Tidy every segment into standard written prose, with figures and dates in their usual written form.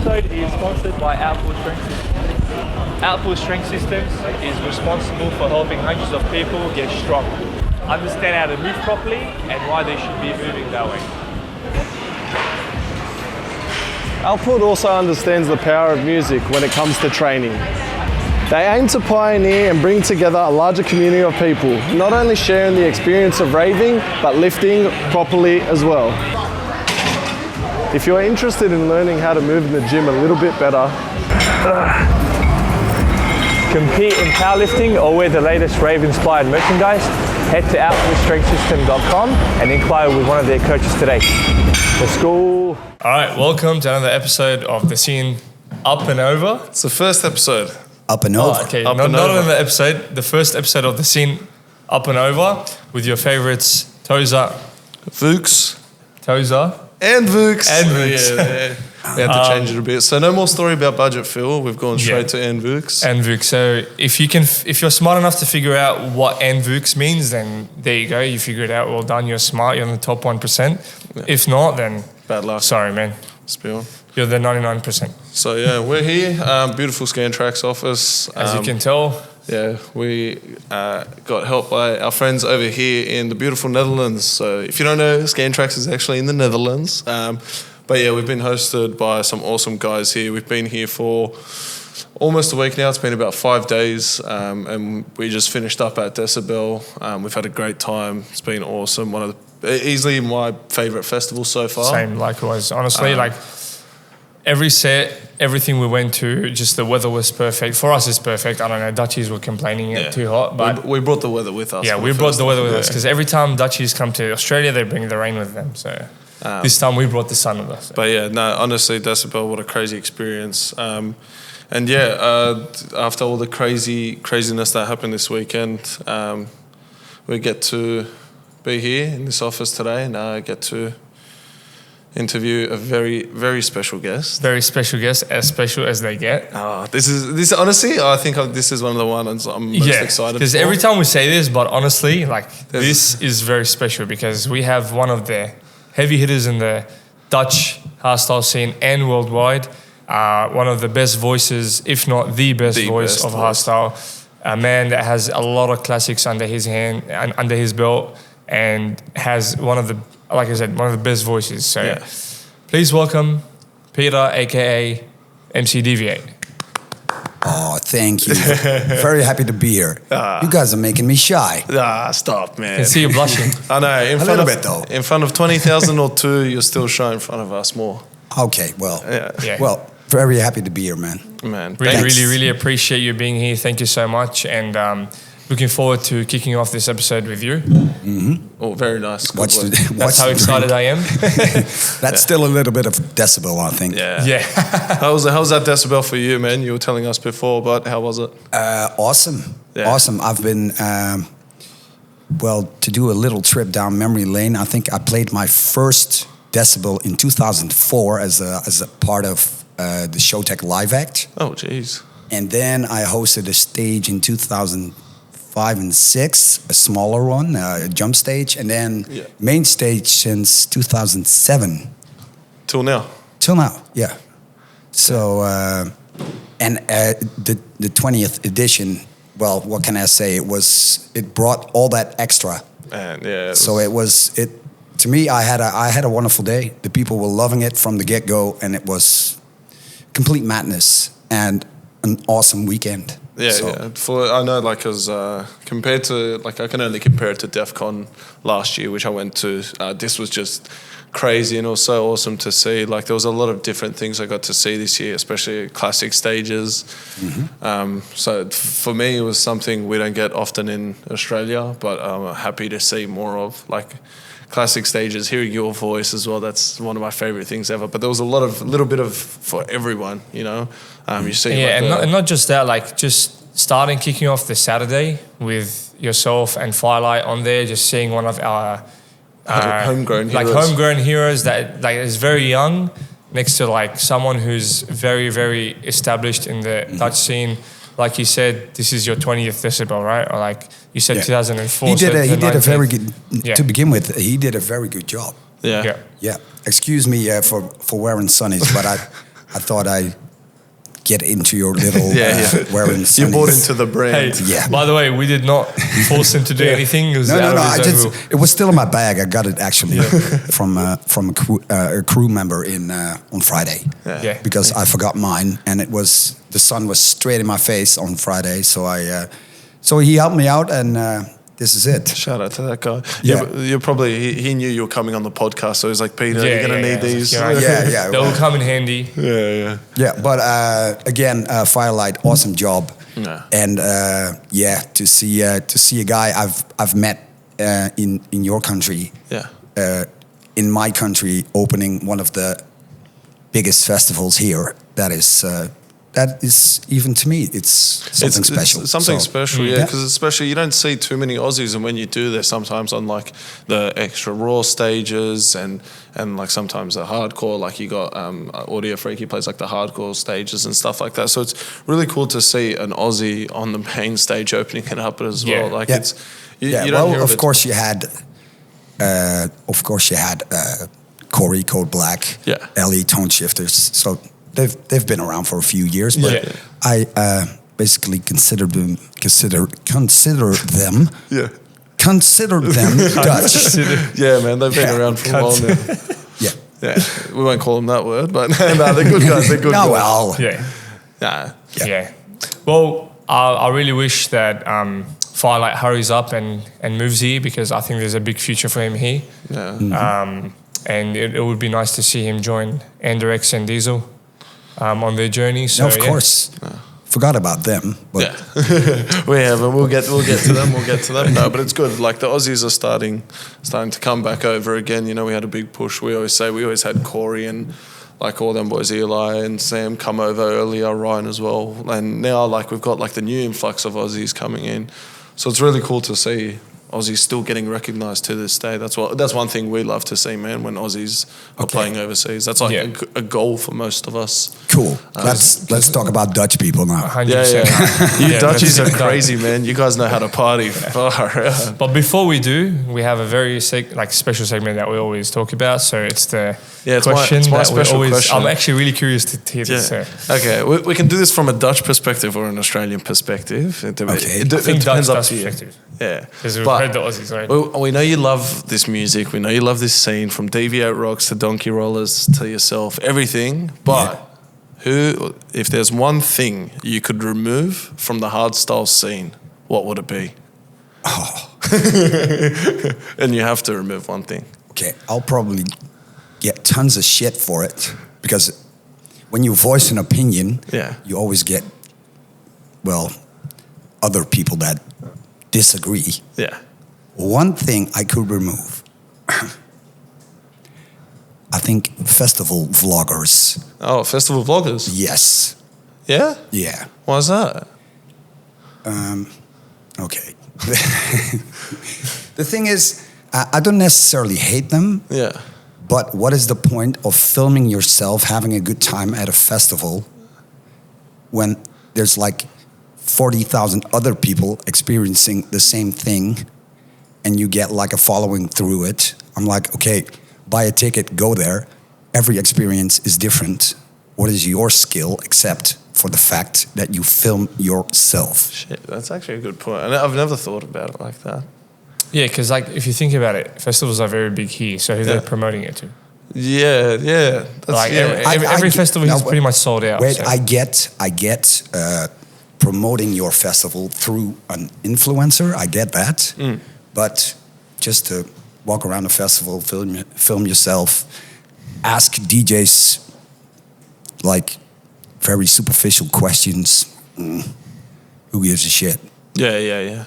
episode is sponsored by Outpool Strength Systems. Outpool Strength Systems is responsible for helping hundreds of people get strong, understand how to move properly, and why they should be moving that way. Outpool also understands the power of music when it comes to training. They aim to pioneer and bring together a larger community of people, not only sharing the experience of raving, but lifting properly as well. If you're interested in learning how to move in the gym a little bit better, Compete in powerlifting or wear the latest rave-inspired merchandise, head to outpoolstrengthsystem.com and inquire with one of their coaches today. Let's go. All right, welcome to another episode of The Scene Up and Over. it's the first episode. Up and over. Okay, Up not and over. another episode, the first episode of The Scene Up and Over with your favorites, TOZA VUKZ. And VUKZ. VUKZ. We had to change it a bit. So no more story about budget, Phil. We've gone straight to VUKZ. And VUKZ. So if you're smart enough to figure out what VUKZ means, then there you go. You figured it out. Well done. You're smart. You're in the top 1%. Yeah. If not, then Bad luck. sorry, man. Spill. You're the 99%. So yeah, we're here. Beautiful Scantrax office. As you can tell. Yeah, we got help by our friends over here in the beautiful Netherlands. So if you don't know, Scantrax is actually in the Netherlands. But yeah, we've been hosted by some awesome guys here. We've been here for almost a week now. It's been about 5 days, and we just finished up at Decibel. We've had a great time. It's been awesome. One of the, easily my favourite festivals so far. Same, likewise. Honestly, like every set, everything we went to, just the weather was perfect. For us, it's perfect. I don't know, Dutchies were complaining it's too hot, but we brought the weather with us. yeah, we brought the weather with us because every time Dutchies come to Australia, they bring the rain with them. So this time we brought the sun with us. But yeah, no, honestly, Decibel, what a crazy experience. And yeah, after all the craziness that happened this weekend, we get to be here in this office today, and I get to interview a very, very special guest. Very special guest, as special as they get. This is honestly, I think this is one of the ones I'm most excited for. Because every time we say this, but honestly, like this is very special because we have one of the heavy hitters in the Dutch hardstyle scene and worldwide. One of the best voices, if not the best voice of hardstyle. A man that has a lot of classics under his hand and under his belt, and has one of the, like I said, one of the best voices. So please welcome Peter, aka MC DV8. Oh, thank you. Very happy to be here. You guys are making me shy. Stop, man. I can see you blushing. I know. A little bit, though. In front of 20,000 or two, you're still shy in front of us more. Okay, well, Yeah. well, very happy to be here, man. Man, Really appreciate you being here. Thank you so much. And looking forward to kicking off this episode with you. Mm-hmm. Oh, very nice. That's how excited I am. That's still a little bit of Decibel, I think. Yeah. How's that Decibel for you, man? You were telling us before, but how was it? Awesome. Yeah. Awesome. I've been, to do a little trip down memory lane. I think I played my first Decibel in 2004 as a part of the Showtech Live Act. Oh, jeez. And then I hosted a stage in 2005 and 6, a smaller one, a jump stage, and then main stage since 2007. Till now? Till now, yeah. So, the 20th edition, well, what can I say? It brought all that extra. And To me, I had a wonderful day. The people were loving it from the get-go, and it was complete madness and an awesome weekend. Yeah. I know, like, because compared to, like, I can only compare it to DEF CON last year, which I went to. This was just crazy, and it was so awesome to see. Like, there was a lot of different things I got to see this year, especially classic stages. Mm-hmm. So for me, it was something we don't get often in Australia, but I'm happy to see more of, like, classic stages, hearing your voice as well. That's one of my favorite things ever. But there was a little bit of for everyone, you know. You see, and not just that. Like just kicking off the Saturday with yourself and Firelight on there, just seeing one of our homegrown heroes that like is very young, next to like someone who's very, very established in the Dutch scene. Like you said, this is your 20th Decibel, right? Or like you said, 2004. He did a very good. To begin with, he did a very good job. Yeah. Excuse me for wearing sunnies, but I thought I'd get into your little wearing You sunnies. bought into the Hey, brand. Yeah. by the way, we did not force him to do anything. It was No, out of I his own just, will. it was still in my bag. I got it actually from a crew member on Friday. Yeah. Because I forgot mine, and the sun was straight in my face on Friday. So he helped me out, and this is it. Shout out to that guy. Yeah. But you're probably, he knew you were coming on the podcast, so he's like, Peter, you're going to need these. Yeah. They will come in handy. Yeah. Yeah, but again, Firelight, awesome job. Yeah. And to see a guy I've met in your country, in my country, opening one of the biggest festivals here. That is even to me, it's something special. It's something special, yeah. because especially you don't see too many Aussies, and when you do, they're sometimes on like the extra raw stages and like sometimes the hardcore, like you got Audio Freaky plays like the hardcore stages and stuff like that. So it's really cool to see an Aussie on the main stage opening it up as well. Like it's you don't hear of course you had Corey Code Black, Ellie Tone Shifters. So they've been around for a few years, but I basically consider them Dutch. Yeah, man, they've been around for a while now. Yeah, we won't call them that word, but no, they're good guys. They're good guys. Well, Yeah. Well, I really wish that Firelight hurries up and moves here, because I think there's a big future for him here. Yeah. And it would be nice to see him join Anderex and Diesel on their journey. So, of course. Forgot about them. But We haven't. We'll get to them. No, but it's good. Like the Aussies are starting to come back over again. You know, we had a big push. We always had Corey and like all them boys, Eli and Sam, come over earlier, Ryan as well. And now like we've got like the new influx of Aussies coming in. So it's really cool to see Aussies still getting recognised to this day. That's one thing we love to see, man, when Aussies are playing overseas. That's like a goal for most of us. Cool. Let's talk about Dutch people now. 100%. You Dutchies are crazy, man. You guys know how to party. But before we do, we have a very special segment that we always talk about. So it's the question it's my that special we always. question. I'm actually really curious to hear this. Okay, we can do this from a Dutch perspective or an Australian perspective. I think Dutch perspective. Yeah, because we've heard the Aussies, right? We know you love this music. We know you love this scene, from DV8 Rocks to Donkey Rollers to yourself, everything. But if there's one thing you could remove from the hardstyle scene, what would it be? And you have to remove one thing. Okay, I'll probably get tons of shit for it, because when you voice an opinion, you always get, other people that disagree. Yeah. One thing I could remove, I think festival vloggers. Oh, festival vloggers? Yes. Yeah? Yeah. Why is that? Okay. The thing is, I don't necessarily hate them. Yeah. But what is the point of filming yourself having a good time at a festival when there's like 40,000 other people experiencing the same thing, and you get like a following through it? I'm like, okay, buy a ticket, go there. Every experience is different. What is your skill except for the fact that you film yourself? Shit, that's actually a good point. And I've never thought about it like that. Yeah, because if you think about it, festivals are very big here. So who they're promoting it to? Yeah. Every festival is pretty much sold out. Wait, so. I get promoting your festival through an influencer. I get that. But just to walk around a festival, film yourself, ask DJs like very superficial questions. Who gives a shit? Yeah.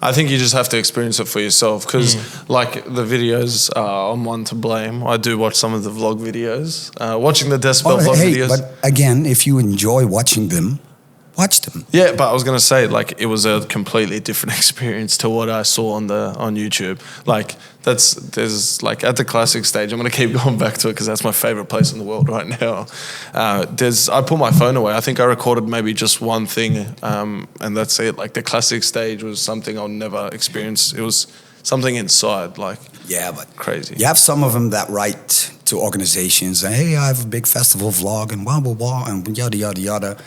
I think you just have to experience it for yourself, because like the videos, I'm one to blame. I do watch some of the vlog videos. Watching the Decibel vlog videos. But again, if you enjoy watching them, watch them. Yeah, but I was gonna say, like, it was a completely different experience to what I saw on YouTube. Like, there's like at the classic stage. I'm gonna keep going back to it because that's my favorite place in the world right now. I put my phone away. I think I recorded maybe just one thing, and that's it. Like the classic stage was something I'll never experience. It was something inside, like but crazy. You have some of them that write to organizations. Hey, I have a big festival vlog and blah blah blah and yada yada yada.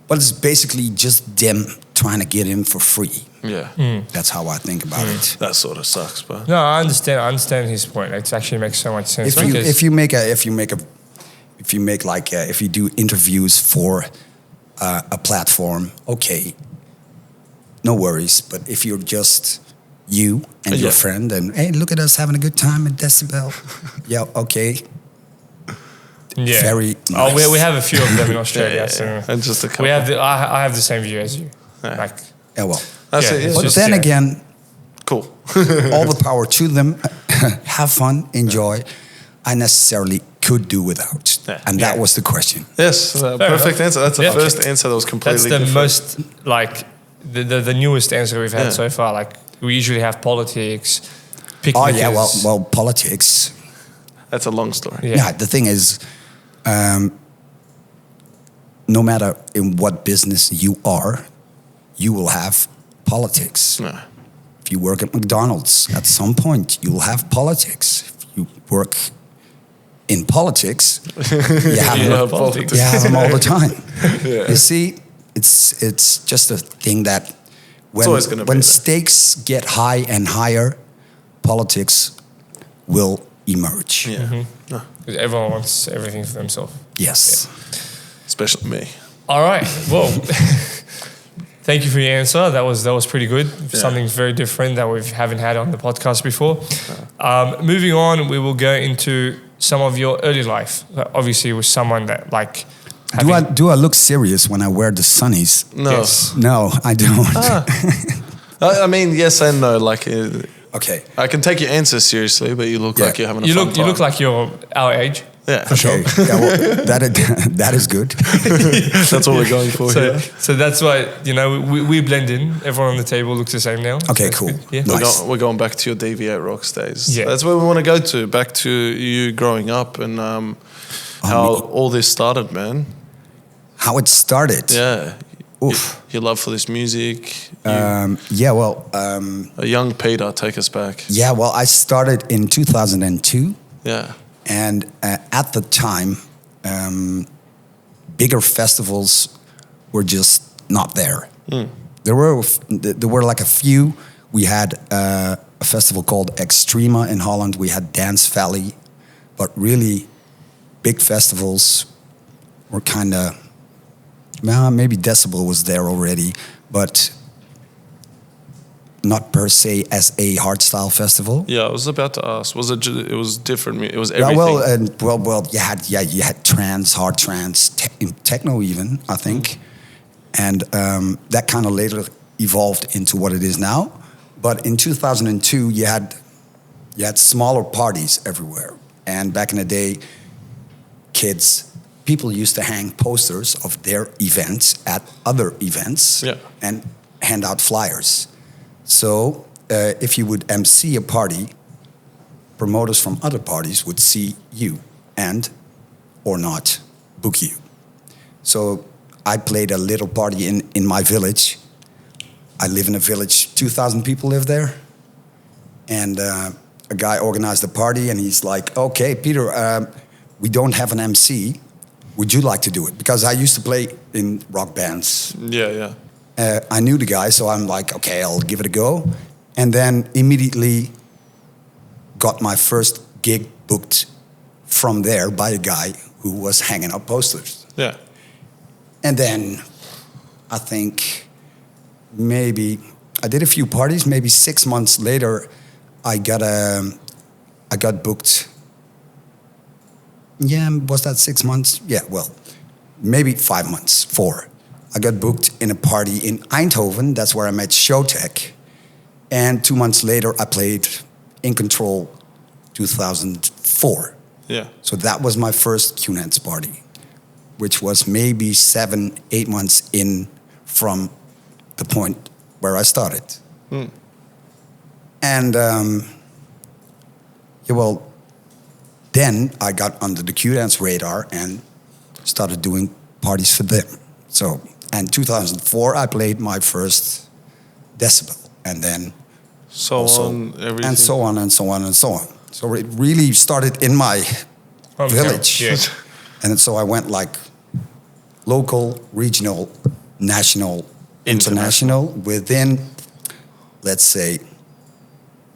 But it's basically just them trying to get in for free. Yeah. That's how I think about it. That sort of sucks, but No, I understand. I understand his point. It actually makes so much sense. If you do interviews for a platform, okay, no worries. But if you're just you and your friend, and hey, look at us having a good time at Decibel, yeah, okay, yeah. very Oh, nice. we have a few of them in Australia. So and just a couple. we have I have the same view as you. Yeah. Like, Yeah, well, That's Yeah, it. it's but Yeah. just- then yeah. again, Cool. all the power to them. Have fun, enjoy. I necessarily could do without, Yeah. and that Yeah. was the question. Yes, perfect answer. That's the Yeah. first answer that was completely that's the different. most like the newest answer we've had Yeah. so far. Like we usually have politics. Oh Picnickers. yeah, well, politics. That's a long story. Yeah. Yeah, the thing is, no matter in what business you are, you will have politics. Yeah. If you work at McDonald's, at some point you'll have politics. If you work in politics, you have, You them, have politics. you have them all the time. Yeah. You see, it's just a thing that when, always gonna be when there. stakes get high and higher, politics will emerge. Yeah. No, Because everyone wants everything for themselves. Yes. especially me. All right. Well, thank you for your answer. That was pretty good. Something very different that we haven't had on the podcast before. Moving on, we will go into some of your early life. Obviously, with someone that like. Do I look serious when I wear the sunnies? No. Yes. No, I don't. I mean, yes and no. Like, Okay. I can take your answer seriously, but you look Yeah. like you're having a You fun look time. you look like you're our age. yeah, for sure. Okay. Yeah, well, that is good. That's what we're going for So, here. so that's why we blend in. Everyone on the table looks the same now. Okay, So cool. it's good. Yeah. Nice. We're going back to your DV8 rocks days. Yeah. That's where we want to go to. Back to you growing up and how all this started, man. How it started. Yeah. Oof. Your love for this music. Yeah, well, A young Peter, take us back. I started in 2002. Yeah. And at the time, bigger festivals were just not there. There were like a few. We had a festival called Extrema in Holland. We had Dance Valley, but really big festivals were kind of, well, maybe Decibel was there already, but not per se as a hardstyle festival. Yeah, I was about to ask. Was it? It was different. It was Yeah, everything. well, you had trance, hard trance, techno even, I think, and that kind of later evolved into what it is now. But in 2002, you had smaller parties everywhere, and back in the day, people used to hang posters of their events at other events, Yeah. and hand out flyers. So if you would MC a party, promoters from other parties would see you and or not book you. So I played a little party in my village. I live in a village, 2,000 people live there. And a guy organized a party and he's like, okay, Peter, we don't have an MC. Would you like to do it? Because I used to play in rock bands. Yeah. I knew the guy, so I'm like, okay, I'll give it a go. And then immediately got my first gig booked from there by a guy who was hanging up posters. Yeah. And then I think maybe I did a few parties. Maybe 6 months later, I got booked. Yeah, was that 6 months? Yeah, well, maybe 5 months, 4. I got booked in a party in Eindhoven. That's where I met Showtech. And 2 months later, I played In Control 2004. Yeah. So that was my first QNets party, which was maybe 7, 8 months in from the point where I started. And, then I got under the QDance radar and started doing parties for them. So, and 2004, I played my first Decibel, and then So on, everything. and so on and so on and so on. So it really started in my village. Yeah. And so I went like local, regional, national, international within, let's say,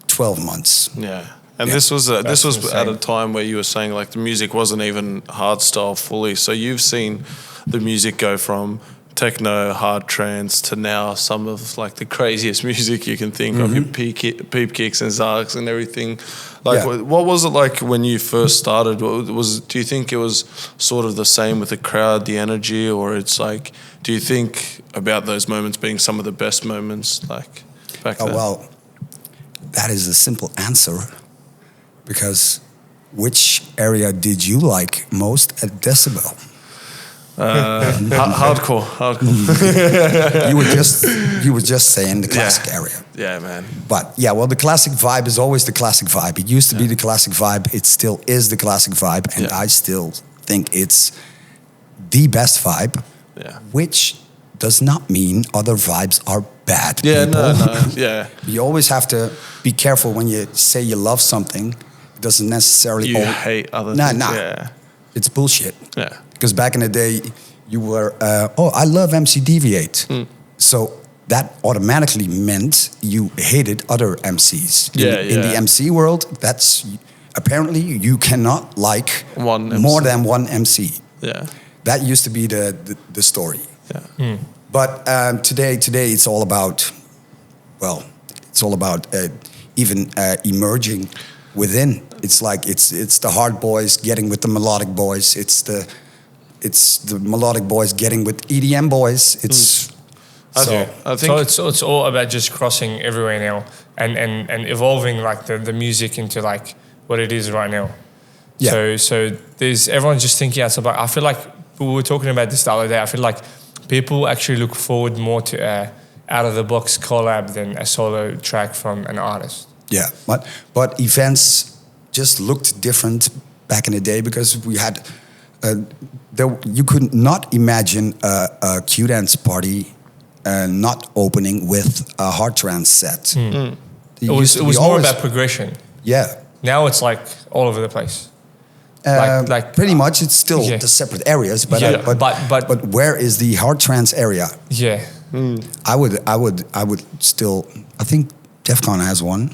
12 months. Yeah. And Yeah. this was insane. at a time where you were saying like the music wasn't even hardstyle fully. So you've seen the music go from techno, hard trance to now some of like the craziest music you can think of, your peep kicks and zarks and everything. Like, Yeah. what was it like when you first started? Do you think it was sort of the same with the crowd, the energy, or it's like, do you think about those moments being some of the best moments, like back then? Well, that is a simple answer, because which area did you like most at Decibel? Hardcore. You were just saying the classic area. Yeah, man. But yeah, well, the classic vibe is always the classic vibe. It used to be the classic vibe. It still is the classic vibe, and Yeah. I still think it's the best vibe. Yeah. Which does not mean other vibes are bad. Yeah, people. no, yeah. You always have to be careful when you say you love something. It doesn't necessarily. You hate other Nah, things. nah. Yeah. It's bullshit. Yeah. Because back in the day, you were, I love MC DV8. Hmm. So that automatically meant you hated other MCs. In the MC world, that's apparently you cannot like One MC. more than one MC. Yeah. That used to be the story. Yeah. But today it's all about, well, it's all about even emerging within. It's like it's the hard boys getting with the melodic boys. It's the melodic boys getting with EDM boys. It's I think So it's all about just crossing everywhere now and evolving like the music into like what it is right now. Yeah. So there's everyone's just thinking outside. But I feel like we were talking about this the other day. I feel like people actually look forward more to out of the box collab than a solo track from an artist. Yeah, but events just looked different back in the day, because we had you could not imagine a Q-dance party not opening with a hard trance set. It was more about progression. Yeah. Now it's like all over the place. Like pretty much, it's still Yeah. the separate areas, but Yeah, but where is the hard trance area? Yeah. I would still. I think DEFCON has one,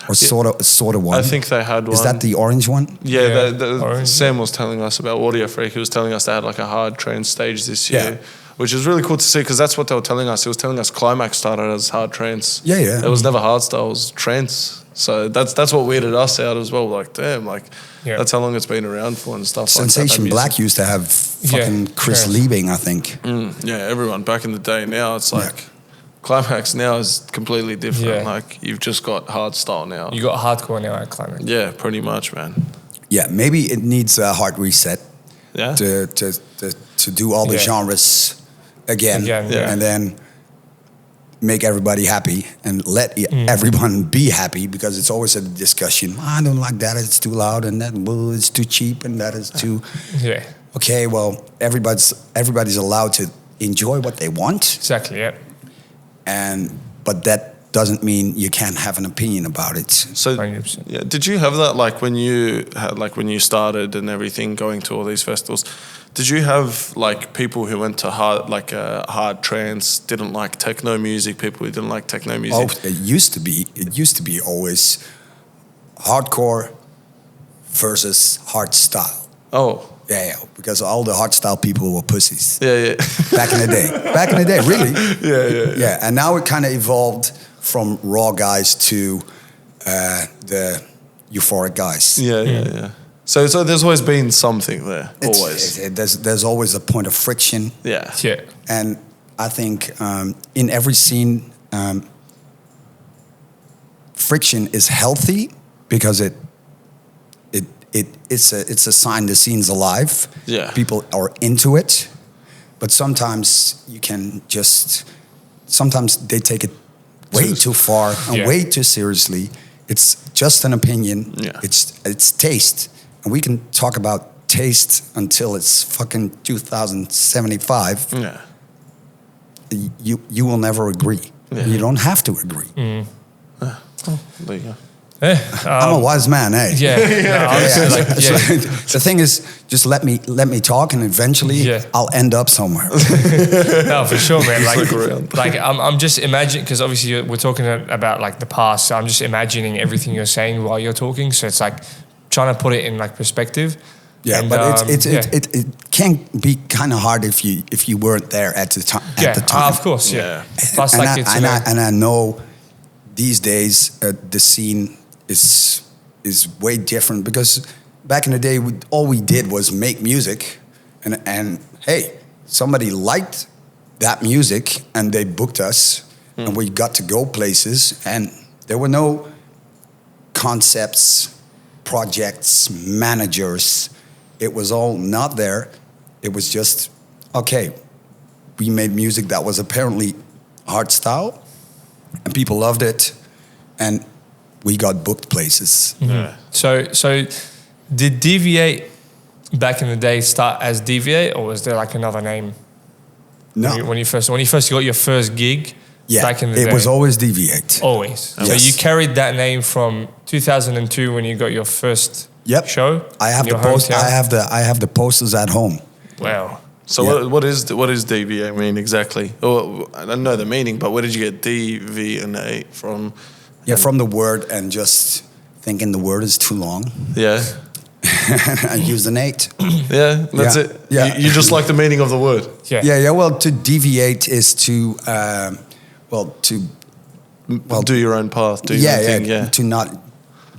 or sort of one. I think they had one. Is that the orange one? Yeah, Yeah. Orange. Sam was telling us about Audio Freak. He was telling us they had like a hard trance stage this year, Yeah. which is really cool to see, because that's what they were telling us. He was telling us Climax started as hard trance. Yeah, yeah. It was never hardstyle, it was trance. So that's what weirded us out as well. Like, damn, like that's how long it's been around for and stuff. Sensation like that Black used to have fucking Chris sure. Liebing, I think. Yeah, everyone back in the day. Now it's like Climax now is completely different. Yeah. Like, you've just got hardstyle now. You got hardcore now at Climax. Yeah, pretty much, man. Yeah, maybe it needs a hard reset Yeah. to do all the Yeah. genres again, Yeah. and then make everybody happy and let everyone be happy, because it's always a discussion. I don't like that, it's too loud, and that it's too cheap, and that is too... Yeah. Okay, well, everybody's allowed to enjoy what they want, Exactly. Yeah. but that doesn't mean you can't have an opinion about it. So 100%. yeah, did you have that when you started and everything, going to all these festivals? Did you have like people who went to hard trance, didn't like techno music, people who didn't like techno music? Oh, it used to be always hardcore versus hardstyle. Oh, Yeah, because all the hardstyle people were pussies yeah. back in the day. Back in the day, really. Yeah. Yeah, and now it kind of evolved from raw guys to the euphoric guys. Yeah. So there's always been something there, always. There's always a point of friction. Yeah. Yeah. And I think in every scene, friction is healthy, because it's a sign the scene's alive. Yeah. People are into it, but sometimes sometimes they take it way too far and way too seriously. It's just an opinion. Yeah. It's taste, and we can talk about taste until it's fucking 2075. Yeah. You will never agree. Yeah. You don't have to agree. There you go. I'm a wise man, eh? Yeah. No, honestly, like, So yeah. the thing is, just let me talk, and eventually Yeah. I'll end up somewhere. No, for sure, man. Look around. Like I'm just imagining, because obviously we're talking about like the past. So I'm just imagining everything you're saying while you're talking. So it's like trying to put it in like perspective. Yeah, And, but yeah. it can be kind of hard if you weren't there at the time. Yeah, At the time. of course, yeah. Yeah. Plus, and, like I, it's and, I, and I know these days the scene is way different, because back in the day all we did was make music, and hey, somebody liked that music and they booked us, and we got to go places, and there were no concepts, projects, managers. It was all not there. It was just, okay, we made music that was apparently hardstyle, and people loved it, and we got booked places. Yeah. So did DV8 back in the day start as DV8, or was there like another name? No, When you first got your first gig yeah, back in the day? it was always DV8. Always. So Yes. you carried that name from 2002 when you got your first Yep. show? I have in the your post. hometown? I have the posters at home. Wow. So Yeah. what is DVA mean exactly? Oh, I don't know the meaning, but where did you get DV and A from? Yeah, from the word, and just thinking the word is too long, Yeah, I used an 8. yeah, that's Yeah. it. Yeah. You just like the meaning of the word. Yeah. Yeah. Well, to deviate is to, Do your own path. Do your own thing. Yeah. to not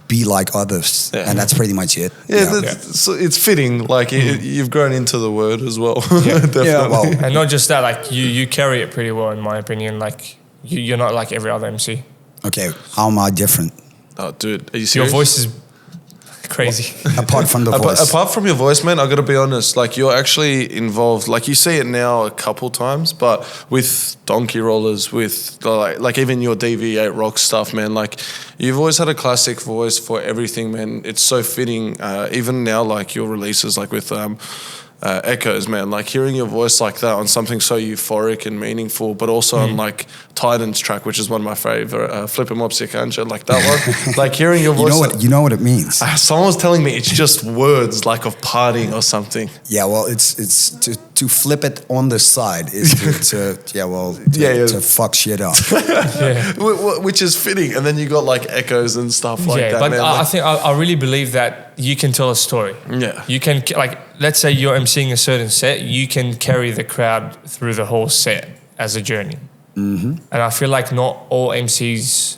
be like others, Yeah. and that's pretty much it. Yeah, so it's fitting. Like you've grown into the word as well. Definitely. Yeah, well, And not just that, like you carry it pretty well, in my opinion. Like you're not like every other MC. okay, how am I different? Oh, dude, are you Your serious? voice is crazy. Apart from the voice. Apart from your voice, man, I got to be honest. Like you're actually involved. Like you see it now a couple times, but with donkey rollers, with like even your DV8 rock stuff, man. Like you've always had a classic voice for everything, man. It's so fitting. Even now, like your releases, like with Echoes, man. Like hearing your voice like that on something so euphoric and meaningful, but also on like Titan's track, which is one of my favorite, Flip 'em Up Sikanja, like that one. Like hearing your voice. You know what it means. Someone was telling me it's just words like of partying or something. Yeah, well, it's to flip it on the side is to fuck shit up. Yeah. Which is fitting. And then you got like echoes and stuff like Yeah, that. but man. I Like, think I really believe that you can tell a story. Yeah. You can, like, let's say you're emceeing a certain set, you can carry the crowd through the whole set as a journey. Mm-hmm. And I feel like not all MCs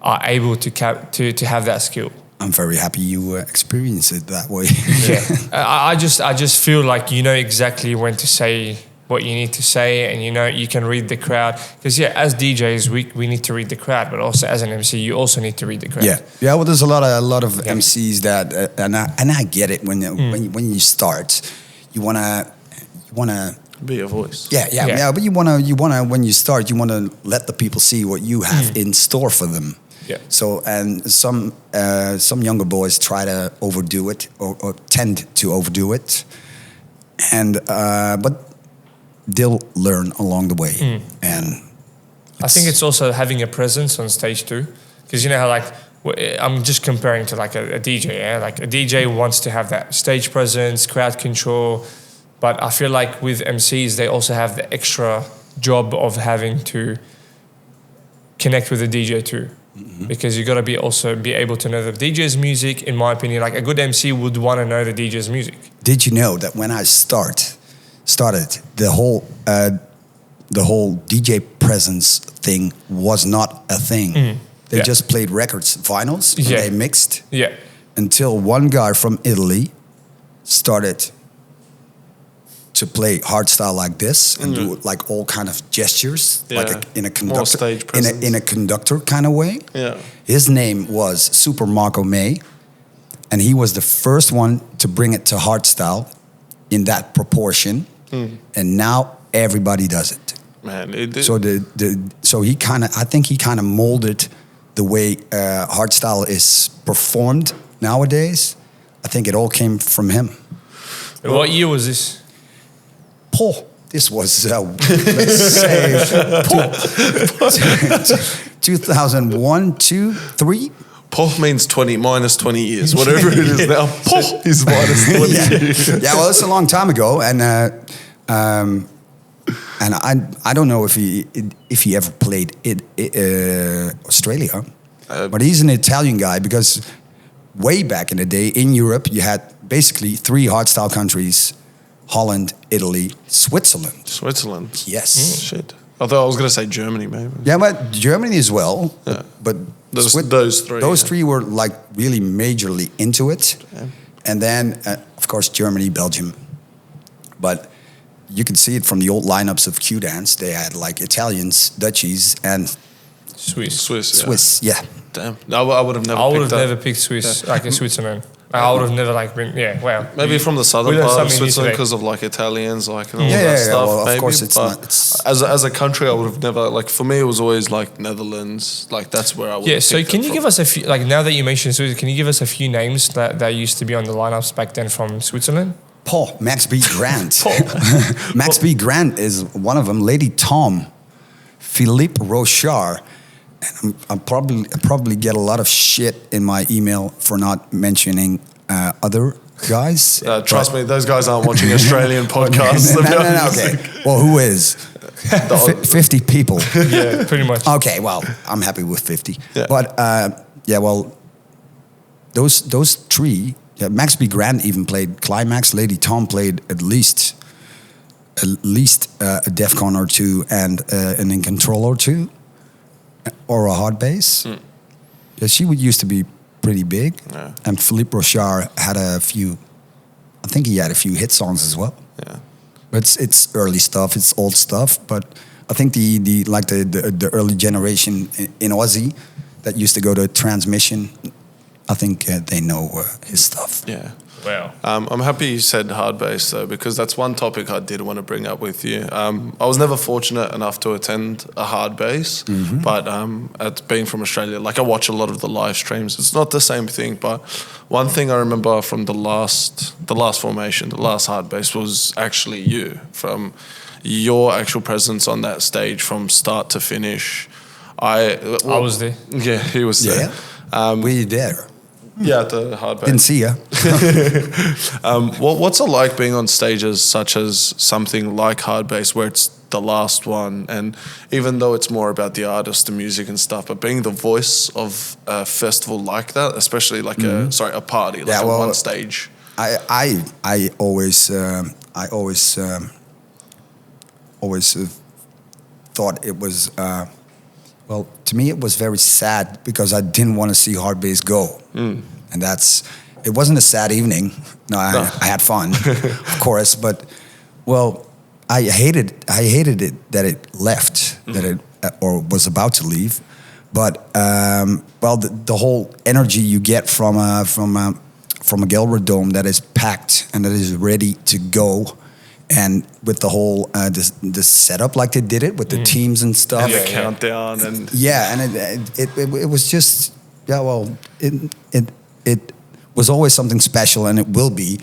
are able to have that skill. I'm very happy you experience it that way. Yeah, I just feel like you know exactly when to say what you need to say, and you know you can read the crowd. Because as DJs, we need to read the crowd, but also as an MC, you also need to read the crowd. Yeah. Well, there's a lot of MCs that, and I get it when you start, you wanna. be a voice. Yeah. But you wanna when you start, you wanna let the people see what you have in store for them. Yeah. So, and some younger boys try to overdo it or tend to overdo it, and but they'll learn along the way. And I think it's also having a presence on stage too, because you know how like I'm just comparing to like a DJ. Yeah, like a DJ wants to have that stage presence, crowd control, but I feel like with MCs they also have the extra job of having to connect with the DJ too. Mm-hmm. Because you got to be able to know the DJ's music. In my opinion, like a good MC would want to know the DJ's music. Did you know that when I started the whole DJ presence thing was not a thing. They just played records, vinyls, and they mixed. Yeah. Until one guy from Italy started to play hardstyle like this and do like all kind of gestures, like in a conductor, stage presence. in a conductor kind of way. Yeah. His name was Super Marco May, and he was the first one to bring it to hardstyle in that proportion. And now everybody does it. Man, So he kind of, I think he kind of molded the way hardstyle is performed nowadays. I think it all came from him. What year was this? Paul, this was, let's say, 2001, 2, 3. Poh means 20, minus 20 years, whatever it is now. Poh is minus 20 years. Yeah, well, it's a long time ago, and I don't know if he ever played Australia, but he's an Italian guy because way back in the day in Europe you had basically 3 hardstyle countries: Holland, Italy, Switzerland. Switzerland. Yes. Shit. Although I was going to say Germany, maybe. Yeah, but Germany as well. Yeah. But Those 3. Those 3 were like really majorly into it. Yeah. And then, of course, Germany, Belgium. But you can see it from the old lineups of Q Dance. They had like Italians, Dutchies, and Swiss, yeah. Damn. I would have never I would picked have that. never picked Swiss, like in Switzerland. I would have never like been, well. Maybe from the southern we learned part of something new Switzerland today. because of like Italians, like and all Yeah, that yeah, stuff. well, of maybe. course it's But not- it's- as a country, I would have never like. For me, it was always like Netherlands. Like that's where I would. Yeah, so can you give us a few, like now that you mentioned Switzerland, can you give us a few names that used to be on the lineups back then from Switzerland? Paul, Max B. Grant. Max B. Grant is one of them. Lady Tom, Philippe Rochard. And I'll probably get a lot of shit in my email for not mentioning other guys. Trust me, those guys aren't watching Australian podcasts. to be No, honest. okay. Well, who is? 50 people. Yeah, pretty much. Okay, well, I'm happy with 50. Yeah. But, those 3, Max B. Grant even played Climax. Lady Tom played at least a DEFCON or 2 and an In Control or 2. Or a hard bass. Yeah, she used to be pretty big. Yeah. And Philippe Rochard had a few, I think he had a few hit songs as well. Yeah. But it's early stuff, it's old stuff. But I think the early generation in Aussie that used to go to Transmission, I think they know his stuff. Yeah. Wow. I'm happy you said hard bass though, because that's one topic I did want to bring up with you. I was never fortunate enough to attend a hard bass, but at being from Australia, like I watch a lot of the live streams. It's not the same thing, but one thing I remember from the last formation, the last hard bass, was actually you, from your actual presence on that stage from start to finish. I was there. Yeah, he was there. Yeah? Were you there? Yeah, at the hard bass. Didn't see ya. What's it like being on stages such as something like hard bass, where it's the last one, and even though it's more about the artist, the music and stuff, but being the voice of a festival like that, especially like a party, like one stage. I always thought it was. Well, to me, it was very sad because I didn't want to see hard bass go, and it wasn't a sad evening. No, I had fun, of course, but I hated it that it left, that it or was about to leave. But the whole energy you get from a Gelre Dome that is packed and that is ready to go. And with the whole the setup, like they did it with the teams and stuff, and the countdown, and it was just it was always something special, and it will be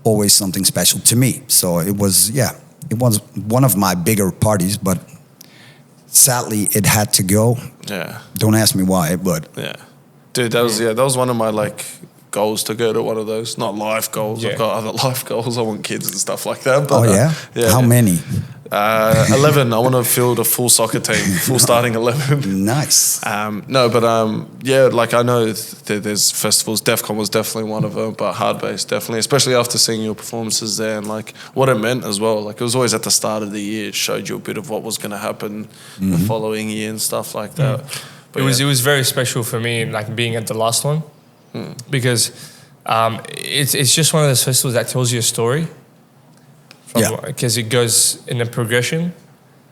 always something special to me. So it was one of my bigger parties, but sadly it had to go. Yeah, don't ask me why, but dude, that was one of my goals to go to one of those, not life goals. Yeah. I've got other life goals. I want kids and stuff like that. But, How many? 11. I want to field a full soccer team, full starting 11. Nice. I know there's festivals. DEFCON was definitely one of them, but hard bass definitely, especially after seeing your performances there and what it meant as well. It was always at the start of the year. It showed you a bit of what was going to happen the following year and stuff like that. But It was very special for me, being at the last one. Because it's just one of those festivals that tells you a story. Because it goes in a progression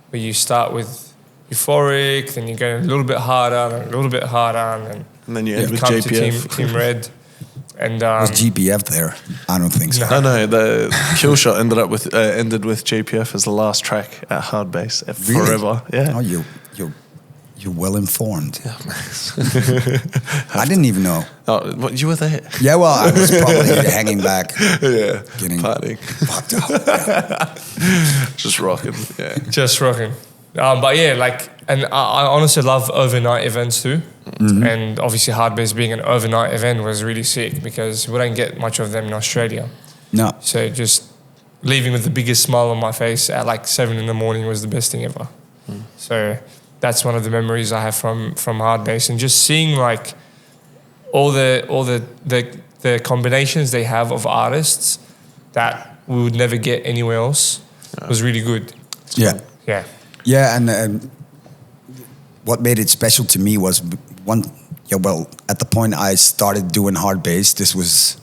where you start with euphoric, then you go a little bit harder, and a little bit harder, and then you end with come JPF. to Team Red. And was GPF there? I don't think so. No. The Kill Shot ended with JPF as the last track at hard bass forever. Yeah. Oh, you're well informed. Yeah. I didn't even know. Oh, you were there? Yeah, well, I was probably hanging back. Yeah, getting partying. fucked up. Yeah. Just rocking. Yeah, just rocking. But yeah, like, and I honestly love overnight events too. And obviously Hardbase being an overnight event was really sick because we don't get much of them in Australia. No. So just leaving with the biggest smile on my face at like 7 in the morning was the best thing ever. So that's one of the memories I have from Hardbase, and just seeing like all the combinations they have of artists that we would never get anywhere else was really good. Yeah. Yeah. Yeah, and what made it special to me was at the point I started doing hard bass, this was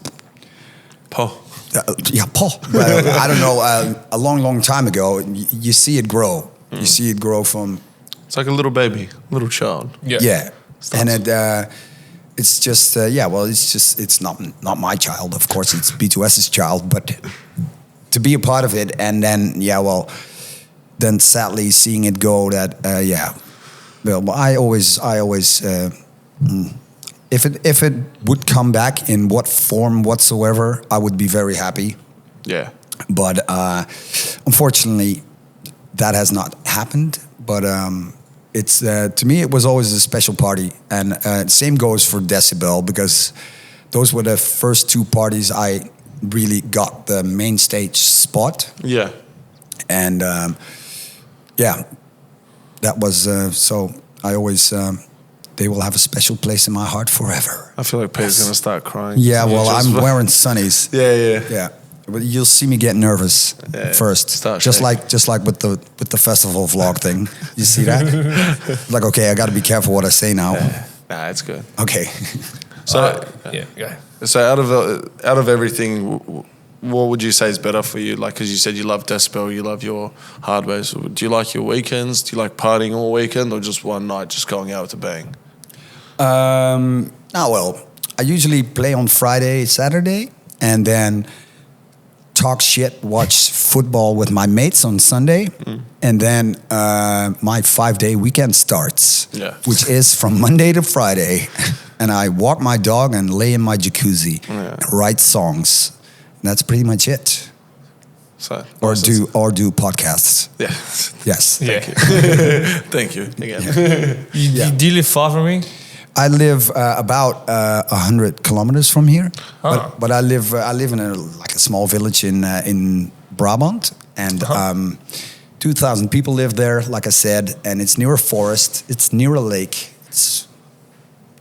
Paul. Paul. Well, I don't know, a long time ago. You see it grow. You see it grow from. It's like a little baby, little child. Yeah. And it's just it's not my child, of course. It's B2S's child, but to be a part of it, and then then sadly seeing it go. Well, I always if it would come back in what form whatsoever, I would be very happy. Yeah. But unfortunately, that has not happened. But it's to me, it was always a special party, and same goes for Decibel, because those were the first two parties I really got the main stage spot. Yeah. And that was so. I always they will have a special place in my heart forever. I feel like Peter's gonna start crying. Yeah, well, I'm wearing sunnies. Yeah. But you'll see me get nervous first, just like with the festival vlog thing. You see that? Like, okay, I got to be careful what I say now. Nah, it's good. Okay. So Yeah. So out of everything, what would you say is better for you? Like, because you said you love Decibel, you love your Hardbase. Do you like your weekends? Do you like partying all weekend, or just one night, just going out with a bang? Well, I usually play on Friday, Saturday, and then talk shit, watch football with my mates on Sunday, and then my 5-day weekend starts, which is from Monday to Friday, and I walk my dog and lay in my jacuzzi and write songs. And that's pretty much it. So or do podcasts. Yeah. Yes. Thank you. Thank you again. Do you live far from me? I live about 100 kilometers from here, but I live in a small village in Brabant, and 2,000 people live there. Like I said, and it's near a forest. It's near a lake. It's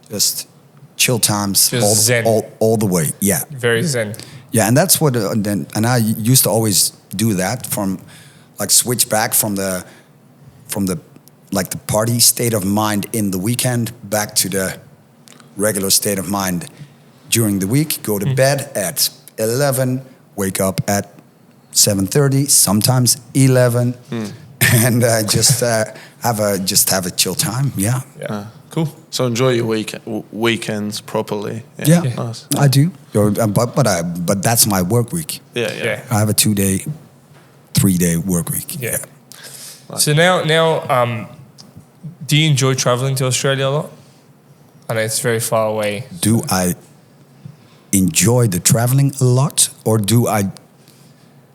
just chill times, Just zen. all the way. Yeah, Very zen. yeah, and that's what. And I used to always do that switch back from the like the party state of mind in the weekend back to the regular state of mind during the week. Go to bed at 11, wake up at 7:30, sometimes 11, and just have a chill time. Yeah. Cool. So enjoy your weekends properly. Yeah. Nice. I do. But that's my work week. Yeah. I have a 2-day, 3-day work week. Yeah. So now, do you enjoy traveling to Australia a lot? I know it's very far away. Do I enjoy the traveling a lot, or do I?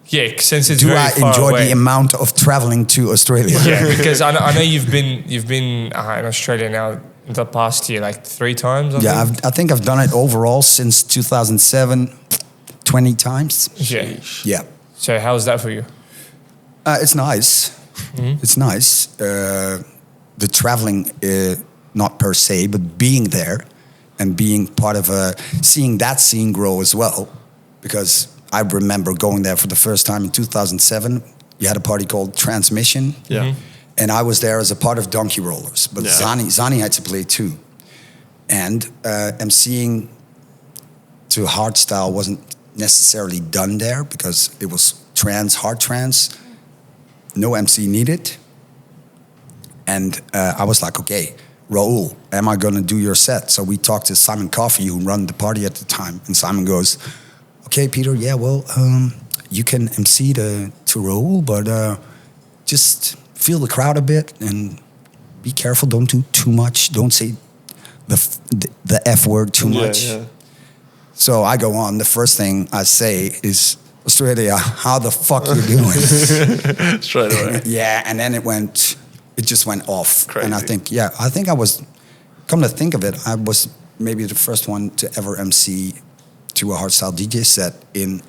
Yeah, since it's Do very I far enjoy away. the amount of traveling to Australia? Yeah, because I know you've been in Australia now the past year like 3 times. I think I've done it overall since 2007, 20 times. Yeah. Yeah. So how's that for you? It's nice. It's nice. The traveling, not per se, but being there and being part of seeing that scene grow as well. Because I remember going there for the first time in 2007. You had a party called Transmission. Yeah. And I was there as a part of Donkey Rollers. But Zani had to play too. And MCing to Hardstyle wasn't necessarily done there because it was hard trance. No MC needed. And I was like, okay, Raul, am I going to do your set? So we talked to Simon Coffey, who ran the party at the time. And Simon goes, okay, Peter, you can MC to Raul, but just feel the crowd a bit and be careful. Don't do too much. Don't say the F word too much. Yeah. So I go on. The first thing I say is, Australia, how the fuck you doing? Straight away. Yeah, and then it went, it just went off. Crazy. And I think I was, come to think of it, I was maybe the first one to ever MC to a hardstyle DJ set in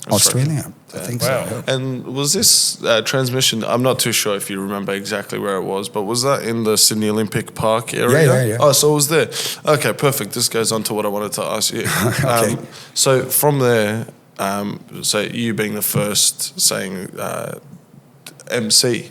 Australia. I think Wow. so. And was this transmission, I'm not too sure if you remember exactly where it was, but was that in the Sydney Olympic Park area? Yeah. Oh, so it was there. Okay, perfect. This goes on to what I wanted to ask you. Okay. So from there, so you being the first saying MC,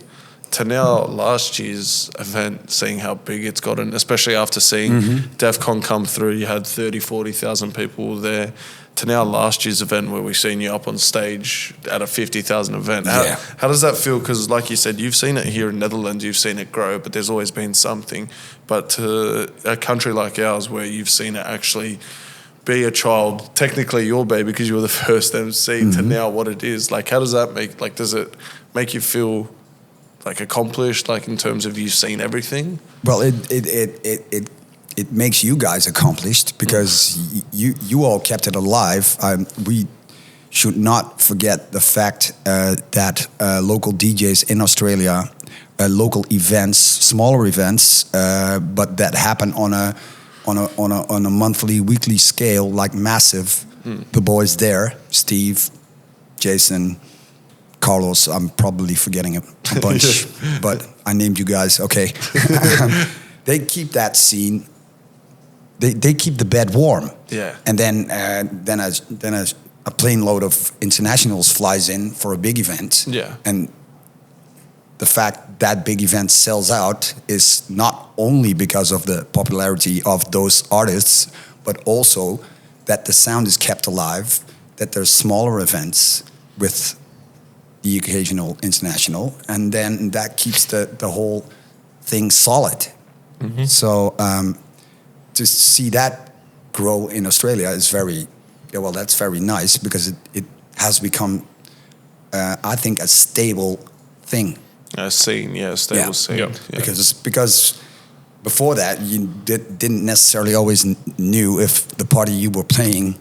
to now last year's event, seeing how big it's gotten, especially after seeing DEF CON come through, you had 30, 40,000 people there, to now last year's event where we've seen you up on stage at a 50,000 event. How does that feel? Because like you said, you've seen it here in Netherlands, you've seen it grow, but there's always been something. But to a country like ours where you've seen it actually be a child, technically your baby because you were the first MC, to now what it is, like how does that make, like does it make you feel like accomplished, like in terms of you've seen everything? Well, it makes you guys accomplished because you all kept it alive. We should not forget the fact that local DJs in Australia, local events, smaller events, but that happen on a monthly, weekly scale, like massive. The boys there, Steve, Jason, Carlos, I'm probably forgetting a bunch, but I named you guys. Okay, they keep that scene. They keep the bed warm. Yeah. And then a plane load of internationals flies in for a big event. Yeah. And the fact that big event sells out is not only because of the popularity of those artists, but also that the sound is kept alive, that there's smaller events with the occasional international, and then that keeps the whole thing solid. So to see that grow in Australia is that's very nice because it has become, I think, a stable thing. A scene, stable scene. Yeah. Because before that, you didn't necessarily always knew if the party you were playing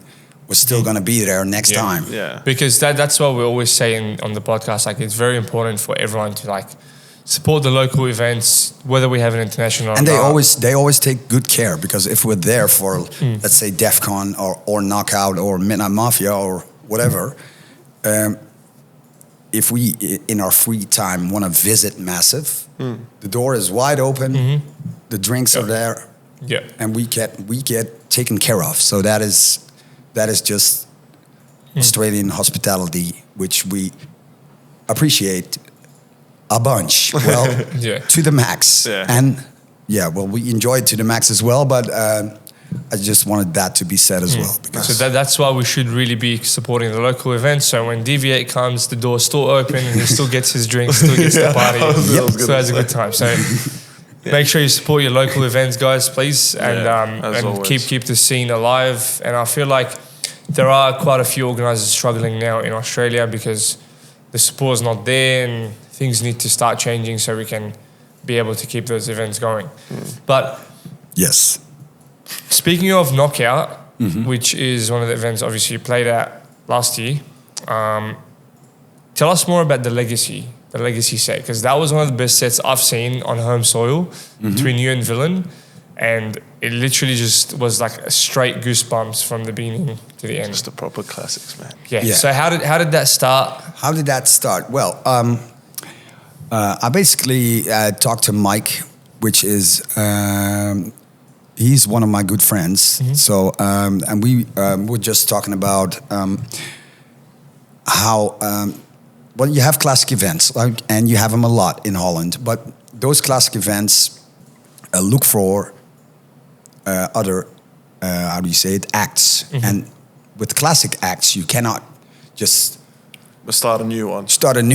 was still going to be there next time. Yeah. Because that's what we always say on the podcast. Like, it's very important for everyone to like support the local events, whether we have an international. And they always take good care, because if we're there for let's say DEF CON or Knockout or Midnight Mafia or whatever, if we in our free time want to visit Massive, the door is wide open, the drinks are there, and we get taken care of. So that is just Australian hospitality, which we appreciate a bunch. Well, to the max. Yeah. And we enjoy it to the max as well, but I just wanted that to be said as well. Because so that's why we should really be supporting the local events. So when DV8 comes, the door's still open and he still gets his drinks, still gets the party. So has a good time. So make sure you support your local events, guys, please, and keep the scene alive. And I feel like there are quite a few organisers struggling now in Australia because the support is not there and things need to start changing so we can be able to keep those events going. But yes, speaking of Knockout, which is one of the events obviously you played at last year, tell us more about the legacy set, because that was one of the best sets I've seen on home soil between you and Villain, and it literally just was like a straight goosebumps from the beginning to the end. Just the proper classics, man. Yeah. So how did that start? How did that start? Well, I basically talked to Mike, which is he's one of my good friends. So and we were just talking about how you have classic events, and you have them a lot in Holland, but those classic events look for other how do you say it, acts. And with classic acts you cannot just start a new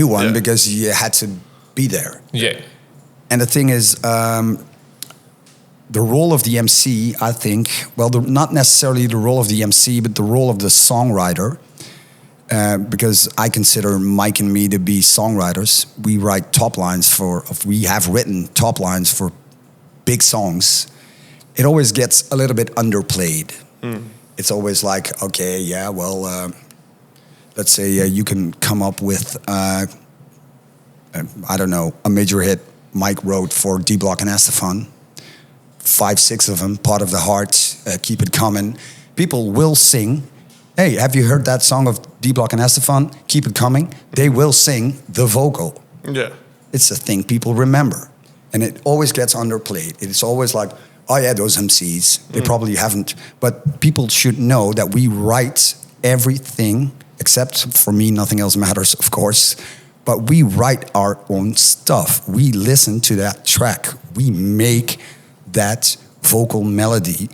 one because you had to be there. And the thing is, the role of the MC, I think, not necessarily the role of the MC, but the role of the songwriter, because I consider Mike and me to be songwriters. We write top lines we have written top lines for big songs. It always gets a little bit underplayed. It's always like, okay, let's say you can come up with I don't know, a major hit Mike wrote for D Block and Estefan. 5, 6 of them, Part of the Heart, Keep It Coming. People will sing. Hey, have you heard that song of D Block and Estefan? Keep It Coming. They will sing the vocal. Yeah. It's a thing people remember. And it always gets underplayed. It's always like, oh yeah, those MCs, they probably haven't. But people should know that we write everything, except for me, nothing else matters, of course. But we write our own stuff. We listen to that track. We make that vocal melody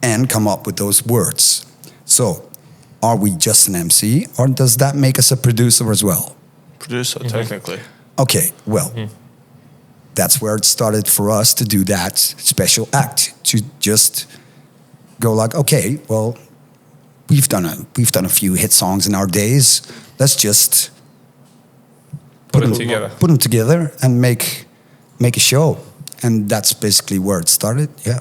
and come up with those words. So, are we just an MC, or does that make us a producer as well? Producer, technically. Okay, well, that's where it started for us to do that special act, to just go like, okay, well, we've done a few hit songs in our days. Let's just Put them together and make a show. And that's basically where it started. Yeah.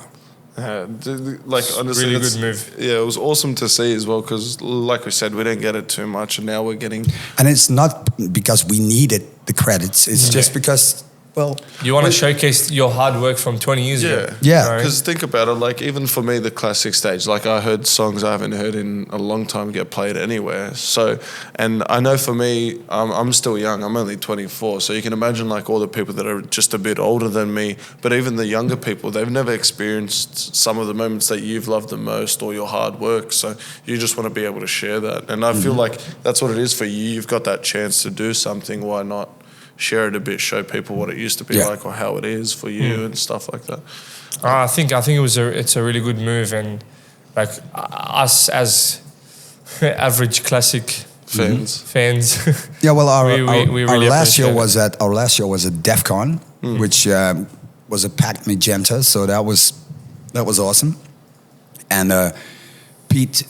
Like honestly, really good move. Yeah, it was awesome to see as well because, like we said, we didn't get it too much, and now we're getting. And it's not because we needed the credits. It's just because, well, you want to showcase your hard work from 20 years ago. Yeah. Because think about it, like even for me, the classic stage, like I heard songs I haven't heard in a long time get played anywhere. So, and I know for me, I'm still young. I'm only 24. So you can imagine like all the people that are just a bit older than me, but even the younger people, they've never experienced some of the moments that you've loved the most or your hard work. So you just want to be able to share that. And I feel like that's what it is for you. You've got that chance to do something. Why not share it a bit, show people what it used to be like or how it is for you and stuff like that. I think it's a really good move, and like us as average classic fans. Yeah, well, our really last show appreciate was at DEF CON, which was a packed magenta, so that was awesome. And Pete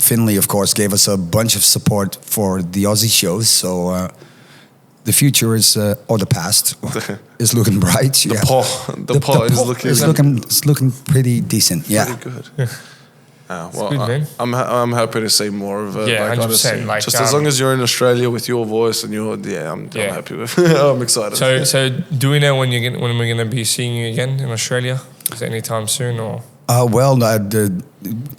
Finley, of course, gave us a bunch of support for the Aussie shows. So the future is, or the past, is looking bright. The paw is looking pretty decent. Yeah, pretty good. Well, good, man. I'm happy to see more of it. Yeah, like, 100%. honestly, Like, just as long as you're in Australia with your voice and I'm happy with. I'm excited. So do we know when we're gonna be seeing you again in Australia? Is it anytime soon or? Well,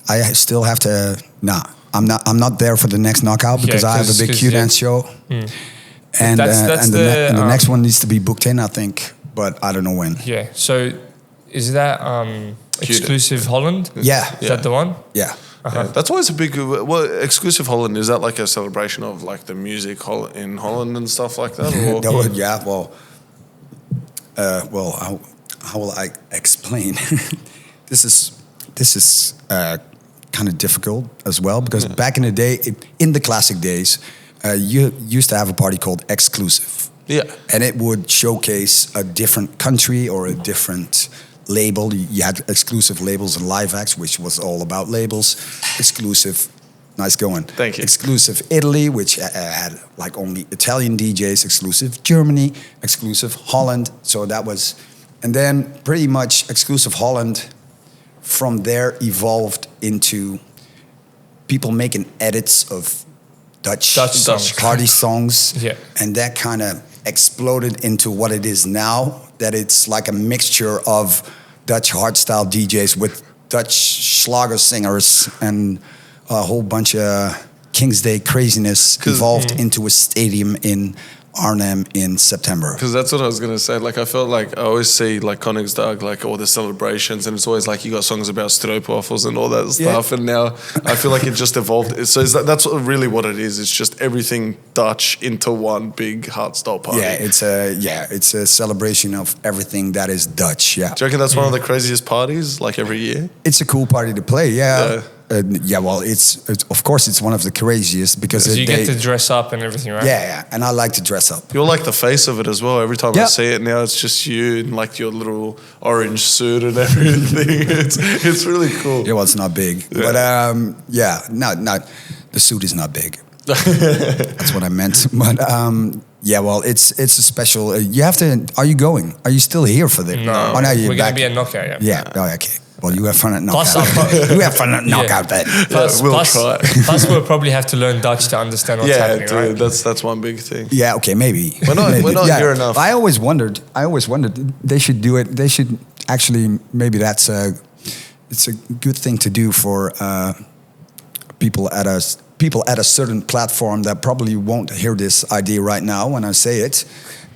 I still have to. Nah, I'm not there for the next knockout because I have a big Q-Dance show. And the next one needs to be booked in, I think, but I don't know when. Yeah. So, is that exclusive Holland? Yeah. Is that the one? Yeah. Yeah, that's always a big. Well, exclusive Holland, is that like a celebration of like the music in Holland and stuff like that? Or? No, yeah. Well, how will I explain? This is kind of difficult as well because back in the day, in the classic days. You used to have a party called Exclusive. Yeah. And it would showcase a different country or a different label. You had exclusive labels and live acts, which was all about labels. Exclusive, nice going. Thank you. Exclusive Italy, which had like only Italian DJs. Exclusive Germany, exclusive Holland. So that was, and then pretty much Exclusive Holland from there evolved into people making edits of Dutch party songs, and that kind of exploded into what it is now, that it's like a mixture of Dutch hardstyle DJs with Dutch Schlager singers and a whole bunch of King's Day craziness evolved into a stadium in Arnhem in September. Because that's what I was gonna say. Like I felt like I always see like Koningsdag, like all the celebrations, and it's always like you got songs about stroopwafels and all that stuff. And now I feel like it just evolved. So that's really what it is. It's just everything Dutch into one big hardstyle party. Yeah, it's a celebration of everything that is Dutch. Yeah. Do you reckon that's one of the craziest parties like every year? It's a cool party to play. Yeah. Well, it's of course it's one of the craziest because you get to dress up and everything, right? Yeah, and I like to dress up. You're like the face of it as well. Every time I see it now, it's just you in like your little orange suit and everything. It's really cool. Yeah, well, it's not big, but the suit is not big. That's what I meant. But well, it's a special. You have to. Are you going? Are you still here for the? No, oh, no, we're gonna be a knockout. Yeah. Oh, okay. Well, you have fun at Plus, knockout. You have fun at knockout then. Plus, we'll plus, try. plus, we'll probably have to learn Dutch to understand what's Yeah, happening, dude, right? that's one big thing. Yeah, okay, maybe. We're not Yeah. here enough. I always wondered they should do it. They should actually, maybe it's a good thing to do for people at a certain platform that probably won't hear this idea right now when I say it,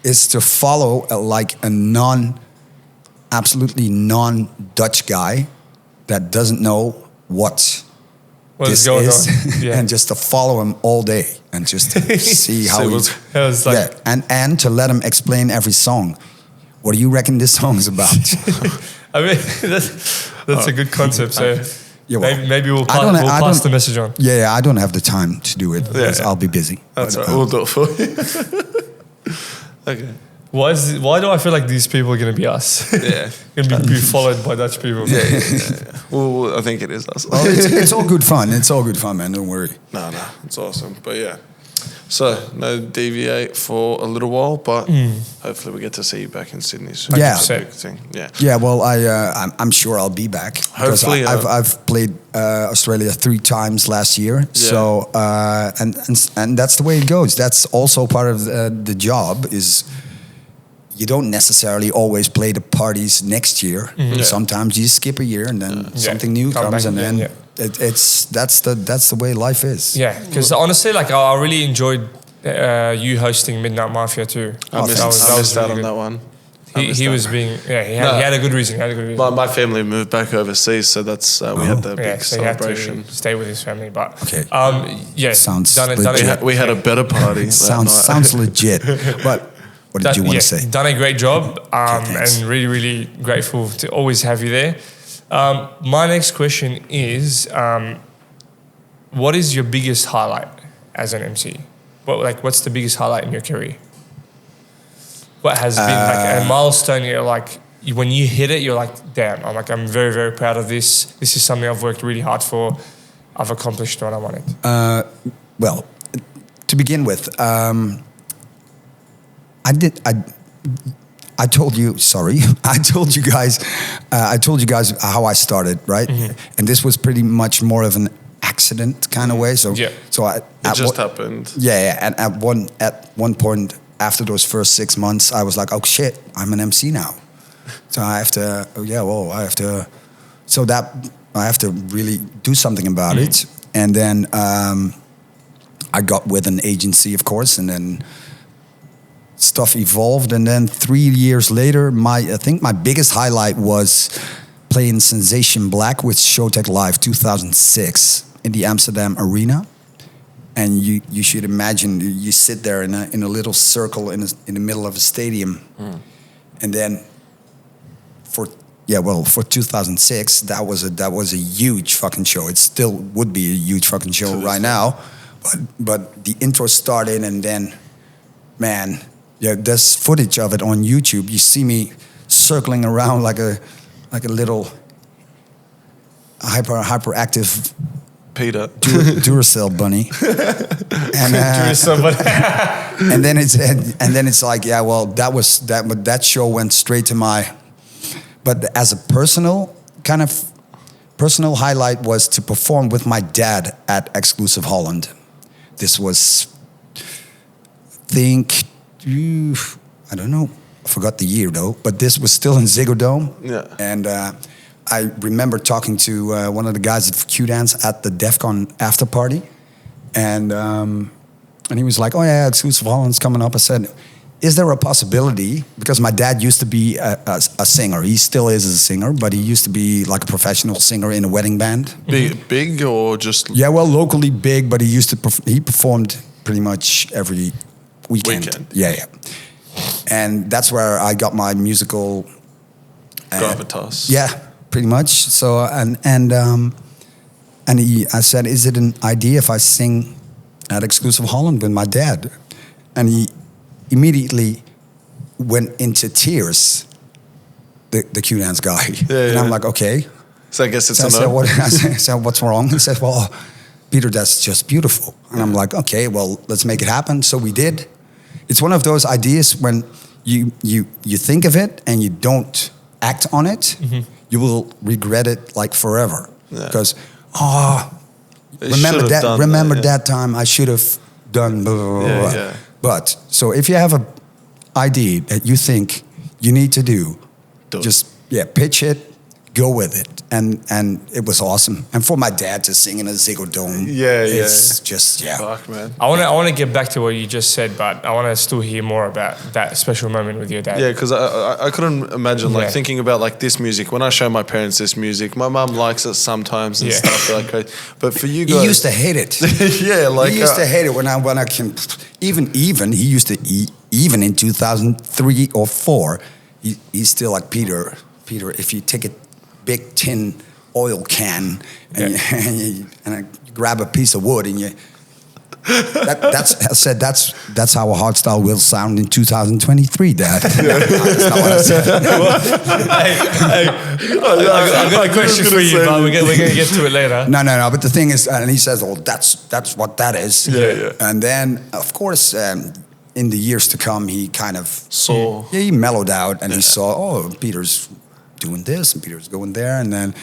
is to follow like a absolutely non-Dutch guy that doesn't know what What's this going is, on? Yeah. and just to follow him all day and just see how See he's It was like, and to let him explain every song. What do you reckon this song is about? I mean, that's a good concept. So Yeah, well, maybe we'll I don't- I pass don't- the message on. Yeah, I don't have the time to do it because Yeah. I'll be busy. That's But, right. We'll do it for you. Okay. Why do I feel like these people are going to be us? Yeah. Going to be followed by Dutch people. Yeah. Well, I think it is us. well, it's all good fun. It's all good fun, man. Don't worry. No, it's awesome. But yeah. So, no DV8 for a little while, but hopefully we get to see you back in Sydney soon. Yeah. That's a big thing. Yeah. Yeah, well, I'm sure I'll be back. Because Hopefully, I've played Australia 3 times last year. So and that's the way it goes. That's also part of the job. Is you don't necessarily always play the parties next year. Yeah. Sometimes you skip a year and then something new Come comes, back and again, then that's the way life is. Yeah, because honestly, like I really enjoyed you hosting Midnight Mafia too. I missed out on that one. He was being he had a good reason. My family moved back overseas, so that's we had the big so he had celebration. to stay with his family. But Okay. Sounds legit. We had a better party. that Sounds night. legit. But what did you want to say? Done a great job, thanks. and really, really grateful to always have you there. My next question is, what is your biggest highlight as an MC? What's the biggest highlight in your career? What has been like a milestone? You're like, when you hit it, you're like, damn! I'm very, very proud of this. This is something I've worked really hard for. I've accomplished what I wanted. Well, to begin with, I told you. Sorry, I told you guys. I told you guys how I started, right? And this was pretty much more of an accident kind of way. So Yeah. So It just happened. Yeah. And at one point after those first 6 months, I was like, oh shit, I'm an MC now. So I have to. I have to. So that I have to really do something about it. And then I got with an agency, of course, and then stuff evolved. And then 3 years later, I think my biggest highlight was playing Sensation Black with Showtech Live 2006 in the Amsterdam Arena. And you should imagine you sit there in a little circle in the middle of a stadium, and then for 2006 that was a huge fucking show. It still would be a huge fucking show right now, but the intro started, and then man, there's footage of it on YouTube. You see me circling around like a little hyperactive Peter. Duracell bunny, and and then it's like, yeah, well, that show went straight to my. But as a personal highlight was to perform with my dad at Exclusive Holland. This was, I don't know, I forgot the year though, but this was still in Ziggo Dome. Yeah. And I remember talking to one of the guys at Q-Dance at the DEF CON after party. And he was like, oh yeah, Exclusive Holland's coming up. I said, is there a possibility, because my dad used to be a singer. He still is a singer, but he used to be like a professional singer in a wedding band. Big or just... Yeah, well, locally big, but he performed pretty much every weekend. Yeah. And that's where I got my musical... gravitas. Yeah, pretty much. So, I said, is it an idea if I sing at Exclusive Holland with my dad? And he immediately went into tears, the Q-Dance guy. And I'm like, okay. So I guess it's So a no. I said, what's wrong? He said, well, Peter, that's just beautiful. And I'm like, okay, well, let's make it happen. So we did. It's one of those ideas when you think of it and you don't act on it. you will regret it like forever. Yeah. Because, They should have done remember yeah. that time I should have done blah, blah, blah, Yeah, blah. yeah. But, so if you have a idea that you think you need to do it. just, pitch it, go with it. And it was awesome. And for my dad to sing in a Ziggo Dome, it's just, Fuck, man. I want to get back to what you just said, but I want to still hear more about that special moment with your dad. Yeah, because I couldn't imagine like Yeah. thinking about like this music. When I show my parents this music, my mum likes it sometimes and Yeah. stuff like crazy. But for you He guys, used to hate it. yeah, like He used to hate it when I can even he used to even in 2003 or 4 he's still like Peter if you take a big tin oil can and, you grab a piece of wood and you that's how a hardstyle will sound in 2023, Dad. That's not what I said. I got a question for you, but we're going to get to it later. No. But the thing is, and he says, "Oh, that's what that is." Yeah. And then, of course, in the years to come, he kind of saw. Yeah, he mellowed out, and he saw, oh, Peter's doing this, and Peter's going there, and then,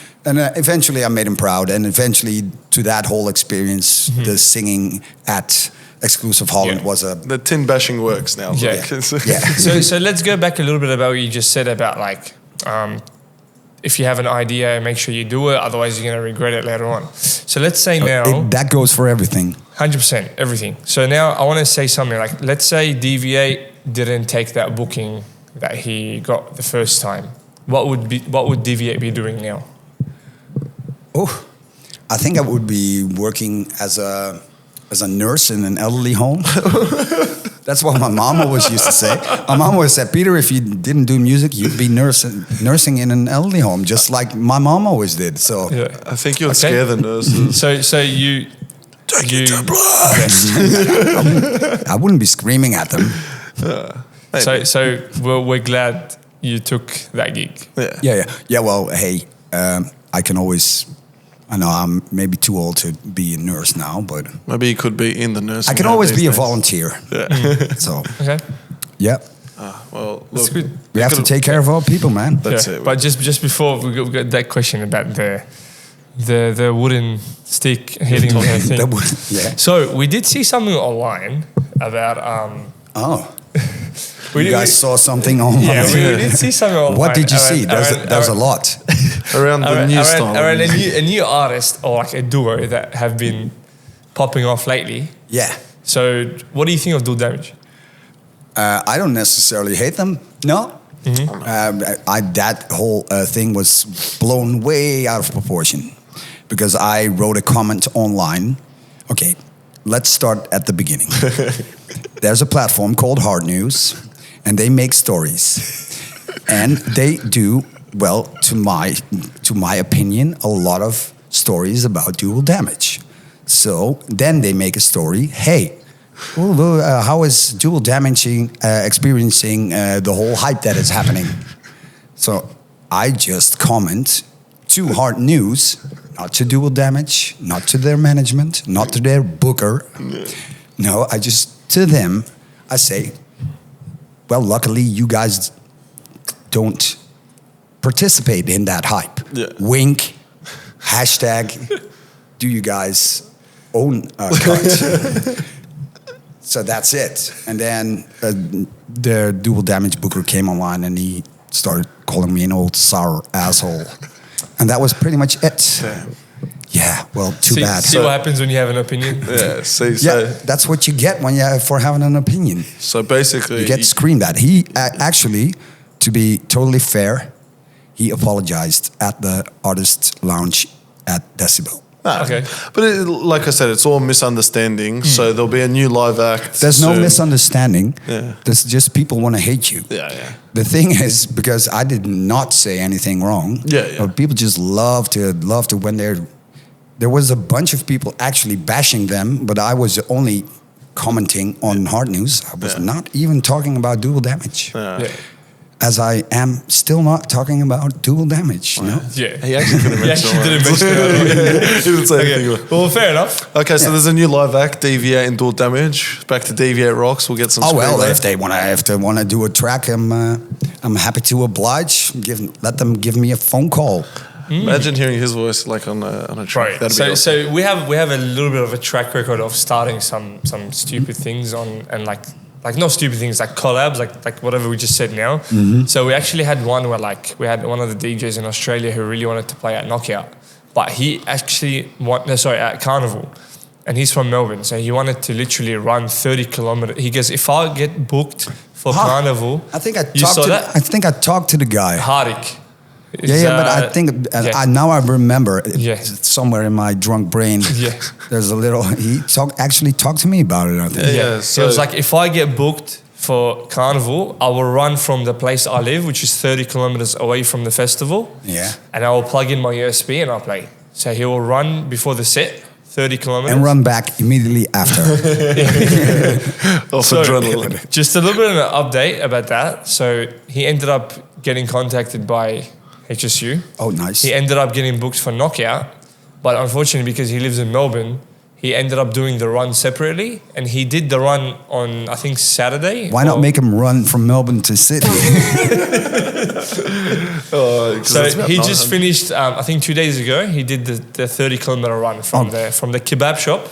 eventually, I made him proud, and eventually, to that whole experience, the singing at Exclusive Holland was a The tin bashing works now. Yeah. Like, So let's go back a little bit about what you just said about like, if you have an idea, make sure you do it. Otherwise, you're going to regret it later on. So let's say now, that goes for everything. 100%, everything. So now I want to say something like, let's say DV8 didn't take that booking that he got the first time. What would DV8 be doing now? Oh, I think I would be working as a nurse in an elderly home. That's what my mom always used to say. My mom always said, Peter, if you didn't do music, you'd be nursing in an elderly home, just like my mom always did. So I think you'd scare the nurses. So you Take it to blood. I wouldn't be screaming at them. So we're glad you took that gig. Yeah. Well, hey, I can always. I know I'm maybe too old to be a nurse now, but Maybe you could be in the nursing I can home always these be a days. volunteer. Yeah. So Okay. yeah, Well, That's look, good. we have to take care of our people, man. That's Yeah, it. but just before we got that question about the wooden stick hitting the thing. That would, yeah. So we did see something online about Oh, we you did- guys saw something online. yeah, we did see something online. What did you see? There's a lot. Around the new style. Around a new artist or like a duo that have been popping off lately. Yeah. So what do you think of Dual Damage? I don't necessarily hate them. No. That whole thing was blown way out of proportion because I wrote a comment online. Okay, let's start at the beginning. There's a platform called Hard News, and they make stories, and they do well, to my opinion, a lot of stories about Dual Damage. So then they make a story. Hey. How is Dual Damaging experiencing the whole hype that is happening? So I just comment to Hard News, not to Dual Damage, not to their management, not to their booker. No, I just, to them, I say, well, luckily you guys don't participate in that hype. Yeah. Wink, hashtag, do you guys own a cut? So that's it. And then the Dual Damage booker came online and he started calling me an old sour asshole. And that was pretty much it. Damn. Yeah, well, too bad. See what happens when you have an opinion? Yeah. See, Yeah, that's what you get when for having an opinion. so basically, You get screamed at. He actually, to be totally fair, he apologized at the artist lounge at Decibel. Okay. But like I said, it's all misunderstanding. So there'll be a new live act. There's no soon. misunderstanding. Yeah. There's just people want to hate you. Yeah. The thing is, because I did not say anything wrong. Yeah. But people just love to when there was a bunch of people actually bashing them, but I was only commenting on Hard News. I was not even talking about Dual Damage. Yeah. as I am still not talking about dual damage. No? Yeah. He actually didn't He mention actually it. didn't mention it. He didn't say Okay. anything. Well, fair enough. Okay, so there's a new live act, DV8 and Dual Damage. Back to DV8 Rocks. We'll get some. Oh well, screen if they want to do a track, I'm happy to oblige. Let them give me a phone call. Imagine hearing his voice like on a track. Right. That'd So, be awesome. so we have a little bit of a track record of starting some stupid things on and like not stupid things like collabs like whatever we just said now. So we actually had one where like we had one of the DJs in Australia who really wanted to play at Knockout, but he actually at Carnival, and he's from Melbourne, so he wanted to literally run 30 kilometers. He goes, if I get booked for Carnival, I think I you talked saw to. that? I think I talked to the guy. Hardik. Yeah, but I think yeah. now I remember. Yeah. Somewhere in my drunk brain. Yeah. There's a little. He actually talked to me about it. I think. Yeah, So it was like, if I get booked for Carnival, I will run from the place I live, which is 30 kilometers away from the festival. Yeah. And I will plug in my USB and I'll play. So he will run before the set, 30 kilometers. And run back immediately after. Off So, adrenaline. just a little bit of an update about that. So he ended up getting contacted by HSU. Oh, nice. He ended up getting booked for Knockout, but unfortunately, because he lives in Melbourne, he ended up doing the run separately, and he did the run on, I think, Saturday. Why not make him run from Melbourne to Sydney? So he just finished, I think 2 days ago, he did the 30-kilometer run from the kebab shop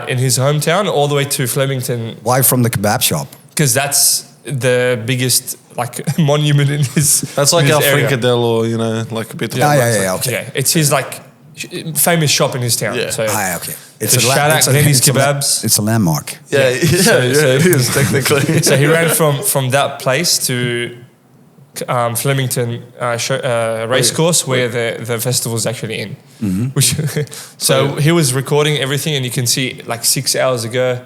in his hometown all the way to Flemington, Why from the kebab shop? because that's the biggest like monument in his That's like in our his area. Fricadelle or, like a bit of Yeah, okay. Yeah, it's his like famous shop in his town. Yeah. So Okay. So shout out Glenny's Kebabs. It's a landmark. Yeah, it is technically. So he ran from that place to Flemington racecourse where the festival is actually in. Which, so he was recording everything, and you can see like 6 hours ago,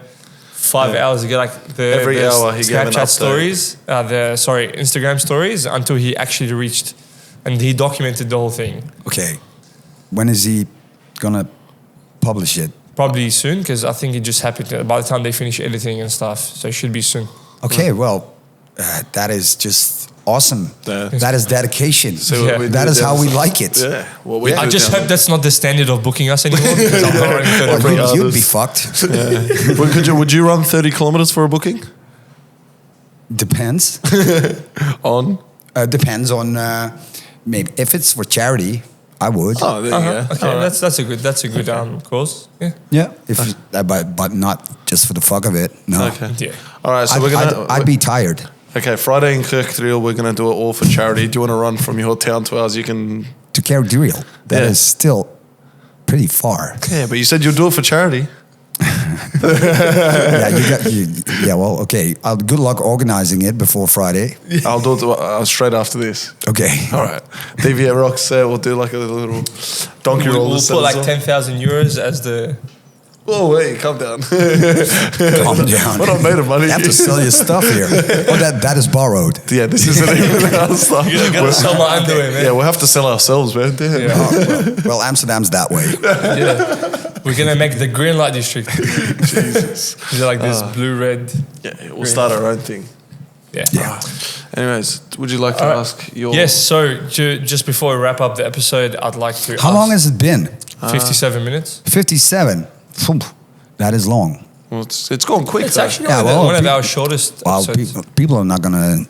5 hours ago, like Every the hour he gave an Snapchat update. stories, Instagram stories, until he actually reached, and he documented the whole thing. Okay. When is he gonna publish it? Probably soon, because I think it just happened by the time they finish editing and stuff. So it should be soon. Okay, well, that is just awesome. Yeah. That is dedication. So Yeah. we That do is how down- we like it. Yeah. Well, we I do just down hope that's not the standard of booking us anymore. Because I'm not running 30 Well, kilometers. you'd be fucked. there. Would you run 30 kilometers for a booking? Depends. On? Depends on maybe if it's for charity, I would. Oh, there you go. Okay, that's a good cause. Yeah. Yeah, if but not just for the fuck of it. No. Okay. Yeah. All right, so we're gonna. I'd be tired. Okay, Friday in Kirkdrill, we're gonna do it all for charity. Do you want to run from your town to ours? You can. To Carrick-Drill. That is Yeah. still pretty far. Yeah, but you said you'll do it for charity. Yeah, well, okay. Good luck organizing it before Friday. I'll do it straight after this. Okay. All right. DV8 Rocks, we'll do like a little donkey roll. We'll put like 10,000 euros as the. Whoa, wait, calm down. Calm down. We're not made of money. You have to sell your stuff here. Oh, that is borrowed. Yeah, this isn't even our stuff. You gotta sell my underwear, man. Yeah, we'll have to sell ourselves, man. Damn. Well, Amsterdam's that way. Yeah. We're gonna make the green light district. Jesus. They're like this blue-red. Yeah, we'll start our own thing. Yeah. Yeah. Anyways, would you like to ask your... Yes. So just before we wrap up the episode, I'd like to. How long has it been? 57 minutes. 57. Phew, that is long. Well, it's gone quick, It's though. actually Yeah, one of well, our shortest Well, episodes. people are not gonna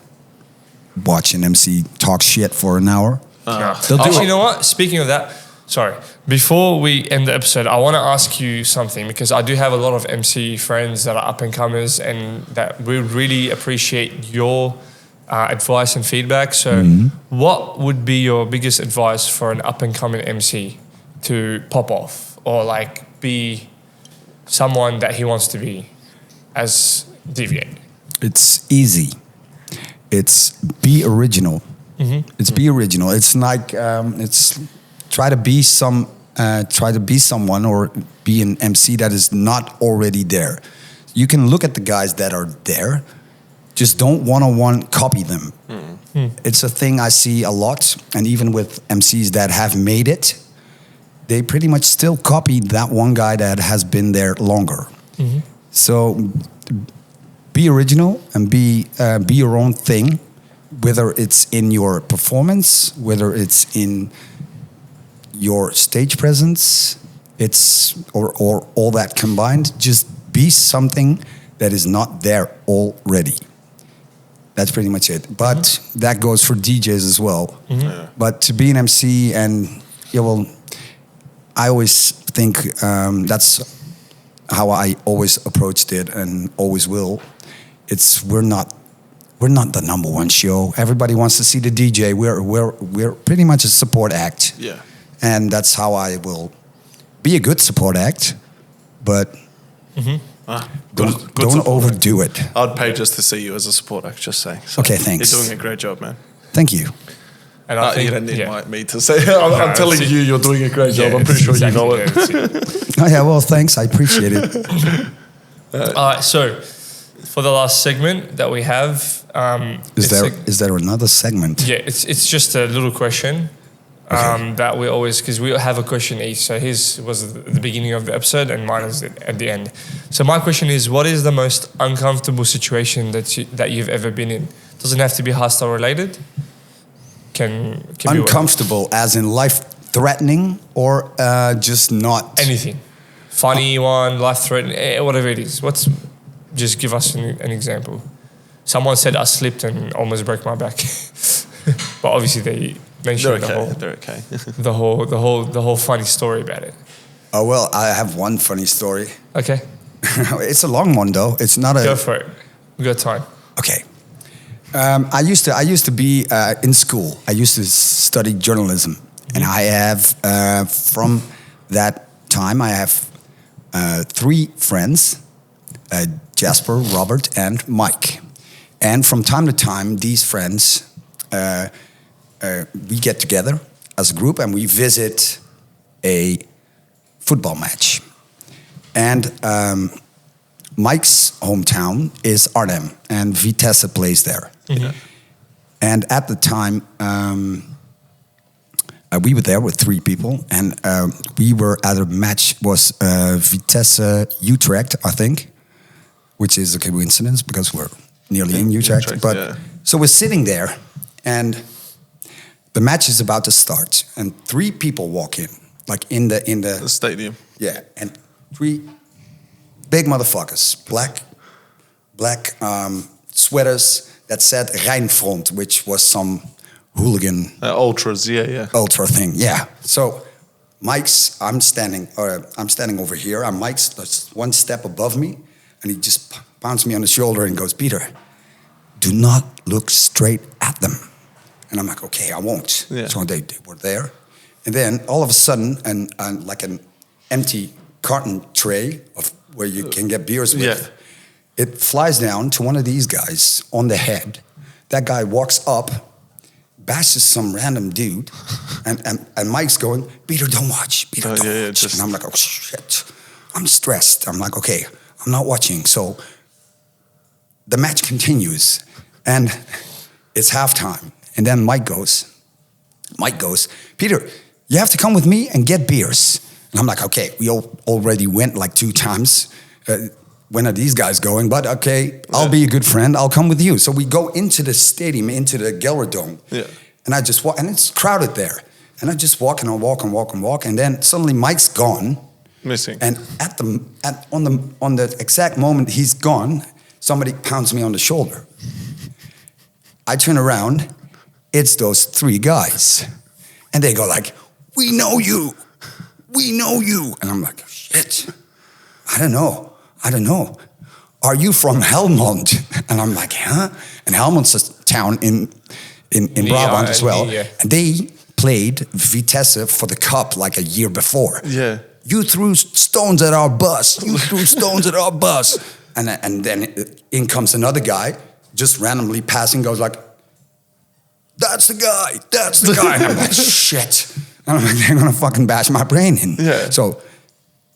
watch an MC talk shit for an hour. No. They'll do Actually, it. you know what? Speaking of that, sorry. Before we end the episode, I want to ask you something, because I do have a lot of MC friends that are up and comers, and that we really appreciate your advice and feedback. So, what would be your biggest advice for an up and coming MC to pop off, or like be someone that he wants to be as DV8? It's easy. It's be original. It's be original. It's like it's try to be someone or be an MC that is not already there. You can look at the guys that are there. Just don't one-on-one copy them. It's a thing I see a lot, and even with MCs that have made it, they pretty much still copy that one guy that has been there longer. So be original and be your own thing. whether it's in your performance, whether it's in your stage presence, or all that combined, just be something that is not there already. That's pretty much it. But that goes for DJs as well. Yeah. But to be an MC and, I always think that's how I always approached it and always will. We're not the number one show. Everybody wants to see the DJ. We're pretty much a support act. Yeah. And that's how I will be a good support act, but don't overdo it. I'd pay just to see you as a support act, just saying. So Okay, thanks. You're doing a great job, man. Thank you. And I think you don't need yeah. me to say. I'm telling it's- you, you're doing a great job. Yeah, I'm pretty sure exactly you know that, it. that's it. Oh, yeah, well, thanks. I appreciate it. All right, so for the last segment that we have, Is there another segment? yeah, it's just a little question that we always, because we have a question each. So his was at the beginning of the episode, and mine is at the end. So my question is, what is the most uncomfortable situation that you've ever been in? Doesn't have to be hardstyle related. Can be Uncomfortable, as in life-threatening, or just not? anything, funny one, life-threatening, whatever it is. Just give us an example. Someone said I slipped and almost broke my back, but obviously they mentioned They're okay. the whole funny story about it. Oh, well, I have one funny story. Okay, It's a long one, though. It's not a... go for it. We got time. Okay. I used to be in school. I used to study journalism, and I have from that time I have 3 friends: Jasper, Robert, and Mike. And from time to time, these friends we get together as a group and we visit a football match. And Mike's hometown is Arnhem, and Vitesse plays there. Mm-hmm. And at the time, we were there with 3 people, and we were at a match, was Vitesse Utrecht, I think, which is a coincidence because we're nearly in Utrecht. But yeah. so we're sitting there, and the match is about to start, and 3 people walk in, like in The stadium. yeah, and 3 big motherfuckers, black sweaters that said Rijnfront, which was some hooligan Ultras, yeah. ultra thing. Yeah. So I'm standing over here, and Mike's just 1 step above me, and he just pounds me on the shoulder and goes, "Peter, do not look straight at them." And I'm like, "Okay, I won't." Yeah. So they were there, and then all of a sudden, like an empty carton tray of where you can get beers with. Yeah. It flies down to one of these guys on the head. That guy walks up, bashes some random dude, and Mike's going, "Peter, don't watch. Peter, don't watch." And I'm like, "Oh, shit." I'm stressed. I'm like, "Okay, I'm not watching." So the match continues, and it's halftime. And then Mike goes, "Peter, you have to come with me and get beers." And I'm like, "Okay, we already went like 2 times. When are these guys going? But okay, I'll be a good friend. I'll come with you." So we go into the stadium, into the Gelredome. Yeah. And I just walk, and it's crowded there. And I just walk and I walk. And then suddenly Mike's gone. Missing. And on the exact moment he's gone, somebody pounds me on the shoulder. I turn around, it's those 3 guys. And they go like, "We know you. We know you." And I'm like, "Shit, I don't know. Are you from Helmond?" And I'm like, "Huh?" And Helmond's a town in Brabant as well. Yeah. And they played Vitesse for the cup like a year before. Yeah. "You threw stones at our bus. You threw stones at our bus." And then in comes another guy, just randomly passing, goes like, "That's the guy. That's the guy." And I'm like, "Shit." And I'm like, "They're gonna fucking bash my brain in." Yeah. So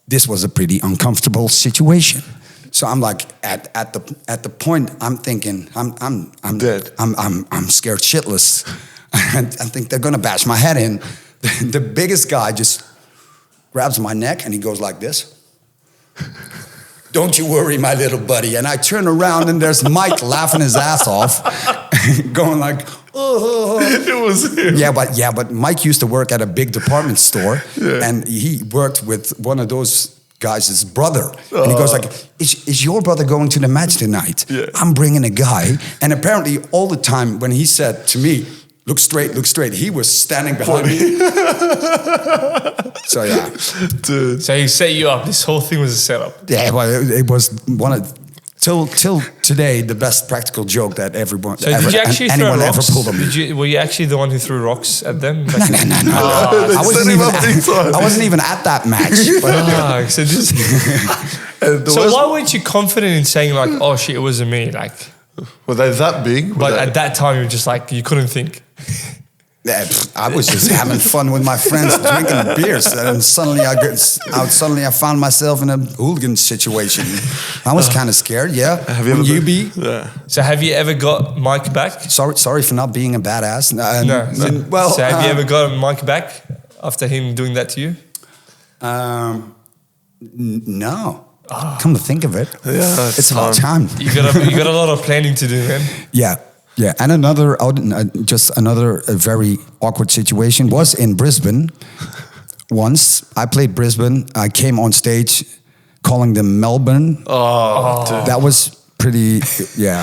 this was a pretty uncomfortable situation. So I'm like, at the point, I'm thinking, I'm dead. I'm scared shitless. I think they're gonna bash my head in. The biggest guy just grabs my neck and he goes like this. "Don't you worry, my little buddy." And I turn around and there's Mike laughing his ass off. going like, oh. It was him. Yeah, but Mike used to work at a big department store, and he worked with one of those guys' brother, and he goes like, is your brother going to the match tonight? Yeah. I'm bringing a guy, and apparently all the time when he said to me, look straight, he was standing behind me. So yeah, Dude. So he set you up. This whole thing was a setup. yeah, well, it was one of till today the best practical joke that everyone So did you actually throw anyone ever rocks? pulled on me. Were you actually the one who threw rocks at them? No. I wasn't even at that match. But, So this. So why weren't you confident in saying like, "Oh shit, it wasn't me"? Like, Were they that big? but at that time you were just like you couldn't think. yeah, I was just having fun with my friends drinking beers, and suddenly I found myself in a hooligan situation. I was kind of scared. Yeah, Have you ever Wouldn't you been- be? Yeah. So have you ever got Mike back? Sorry for not being a badass. No. Well, So have you ever got Mike back after him doing that to you? No. Come to think of it, Yeah, it's about time. You got a lot of planning to do, man. Yeah, and another very awkward situation was in Brisbane. Once I played Brisbane, I came on stage calling them Melbourne. Oh, dude. That was pretty. Yeah,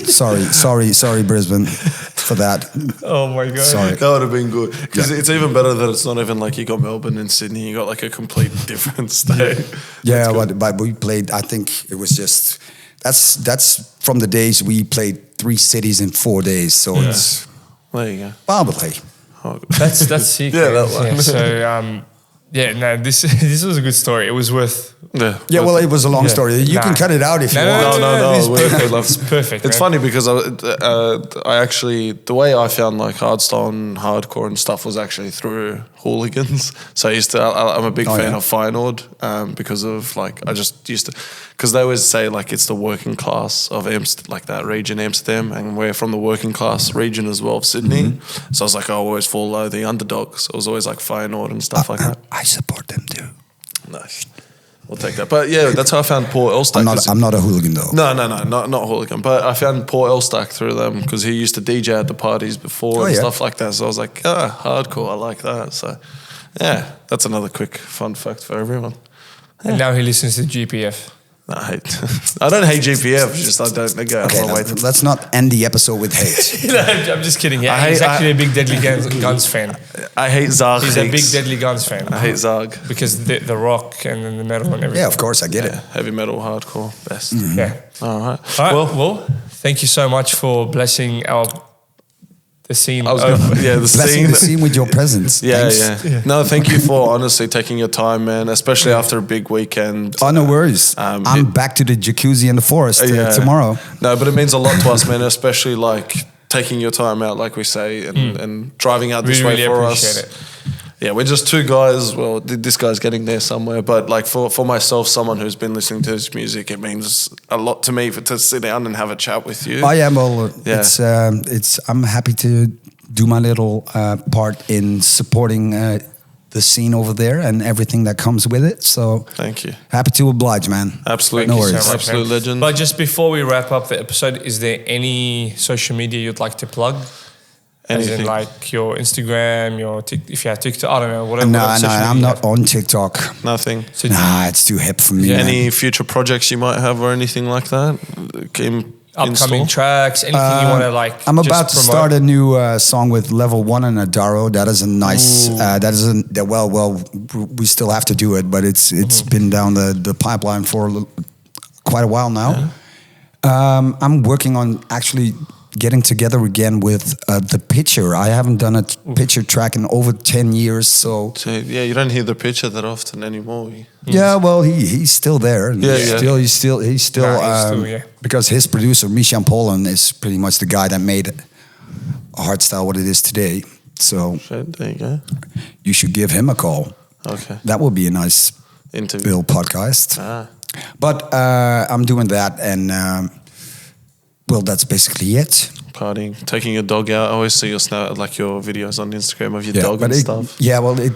sorry, Brisbane, for that. Oh my god. Sorry. That would have been good. Because it's even better that it's not even like you got Melbourne and Sydney. You got like a complete different state. Yeah, but we played. I think it was just. That's from the days we played 3 cities in 4 days. So it's There you go. probably. Oh, That's sick. Yeah, man. that one. So this was a good story. It was worth. Yeah, well, it was a long Yeah. story. You can Nah. cut it out if you want. No. It's we- perfect. we love- It's perfect. It's man. funny because I actually, the way I found like hardstyle and hardcore and stuff was actually through hooligans. So I'm a big fan yeah. of Feyenoord because of like, I just used to, because they always say like it's the working class of like that region, Amsterdam, and we're from the working class region as well of Sydney. Mm-hmm. So I was like, I always follow the underdogs. It was always like Feyenoord and stuff like that. I support them too. Nice. We'll take that. But yeah, that's how I found Paul Elstack. I'm not a hooligan though. No, not hooligan. But I found Paul Elstack through them because he used to DJ at the parties before and stuff like that. So I was like, hardcore, I like that. So yeah, that's another quick fun fact for everyone. And now he listens to GPF. No, I don't hate GPF, it's just I don't go out of my way to. Let's not end the episode with hate. I'm just kidding. Yeah, I he's hate- actually a big Deadly Guns fan. I hate Zarg. He's a big Deadly Guns fan. I hate Zarg. Because the rock and then the metal and everything. Yeah, of course, I get it. Yeah, heavy metal, hardcore, best. Yeah. All right. All right. Well, thank you so much for blessing the scene. I was gonna, the Blessing scene. the scene with your presence. Yeah, Thanks. yeah. No, thank you for honestly taking your time, man, especially after a big weekend. Oh, no worries. I'm back to the jacuzzi in the forest tomorrow. No, but it means a lot to us, man, especially like taking your time out, like we say, and driving out this We way really for appreciate us. it. Yeah, we're just two guys. Well, this guy's getting there somewhere, but like for myself, someone who's been listening to his music, it means a lot to me to sit down and have a chat with you. Oh yeah, well, Yeah. it's. I'm happy to do my little part in supporting the scene over there and everything that comes with it. So Thank you. happy to oblige, man. Absolutely. No Thank you worries. so much, Absolute man. legend. But just before we wrap up the episode, is there any social media you'd like to plug? As in Anything. like your Instagram, if you have TikTok, I don't know, whatever. No, whatever social I'm media not you have. on TikTok. Nothing. So Nah, it's too hip for me. man. Any future projects you might have or anything like that? upcoming tracks, anything you want to like? I'm just about to promote? start a new song with Level 1 and Adaro. That is a nice. Well, we still have to do it, but it's been down the pipeline for quite a while now. I'm working on actually getting together again with the Pitcher. I haven't done a Pitcher track in over 10 years, so yeah, you don't hear the picture that often anymore. yeah. Well, he's still there. And Yeah, he's still he's still, yeah. because his producer Mishan Poland is pretty much the guy that made Hardstyle what it is today. So There you go. you should give him a call. Okay. That would be a nice Interview. little podcast. Ah. But I'm doing that, and well, that's basically it. Partying, taking your dog out. I always see your like your videos on Instagram of your dog but and it, stuff. Yeah, well, it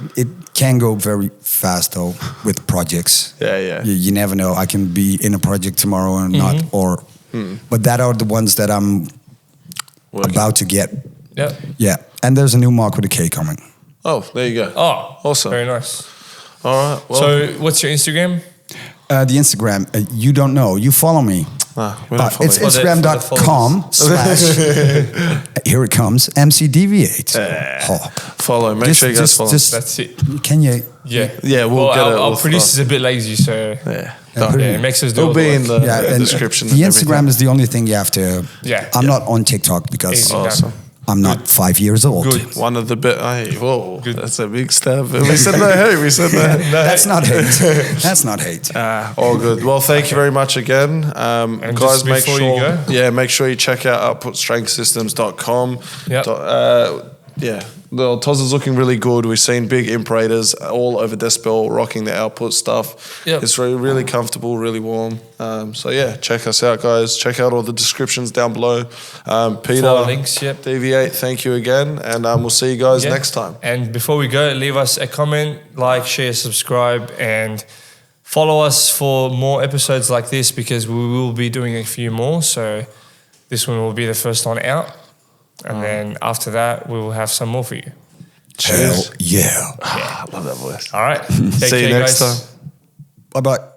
can go very fast though with projects. Yeah. You never know. I can be in a project tomorrow or not, or. But that are the ones that I'm about to get. Yeah. Yeah, and there's a new mark with a K coming. Oh, there you go. Oh, Awesome. Very nice. All right. Well, So, what's your Instagram? The Instagram, you don't know. You follow me. we don't follow It's you. instagram.com/ here it comes, MC DV8. Oh. Follow. Make sure you guys follow. That's it. Can you? Yeah. Yeah, we'll get it. Our We'll producer's a bit lazy, so Yeah. it makes us do It'll all the be in work. the and description. The and Instagram everything. is the only thing you have to. Yeah. I'm not on TikTok because Easy. Awesome. I'm not 5 years old. Good. One of the bit. Hey, whoa, that's a big step. We said no. Hey, we said no. That's not hate. That's not hate. All good. Well, thank you very much again, And guys. just Make before sure, you go? make sure you check out outputstrengthsystems.com. Yep. The TOZA's looking really good. We've seen big imperators all over Decibel rocking the output stuff. Yep. It's really, really comfortable, really warm. So yeah, check us out, guys. Check out all the descriptions down below. Peter, Follow links, yep. DV8, thank you again, and we'll see you guys Yeah. next time. And before we go, leave us a comment, like, share, subscribe, and follow us for more episodes like this because we will be doing a few more. So this one will be the first one out. And then after that, we will have some more for you. Hell yeah. I love that voice. All right. Take See you care, next guys. time. Bye bye.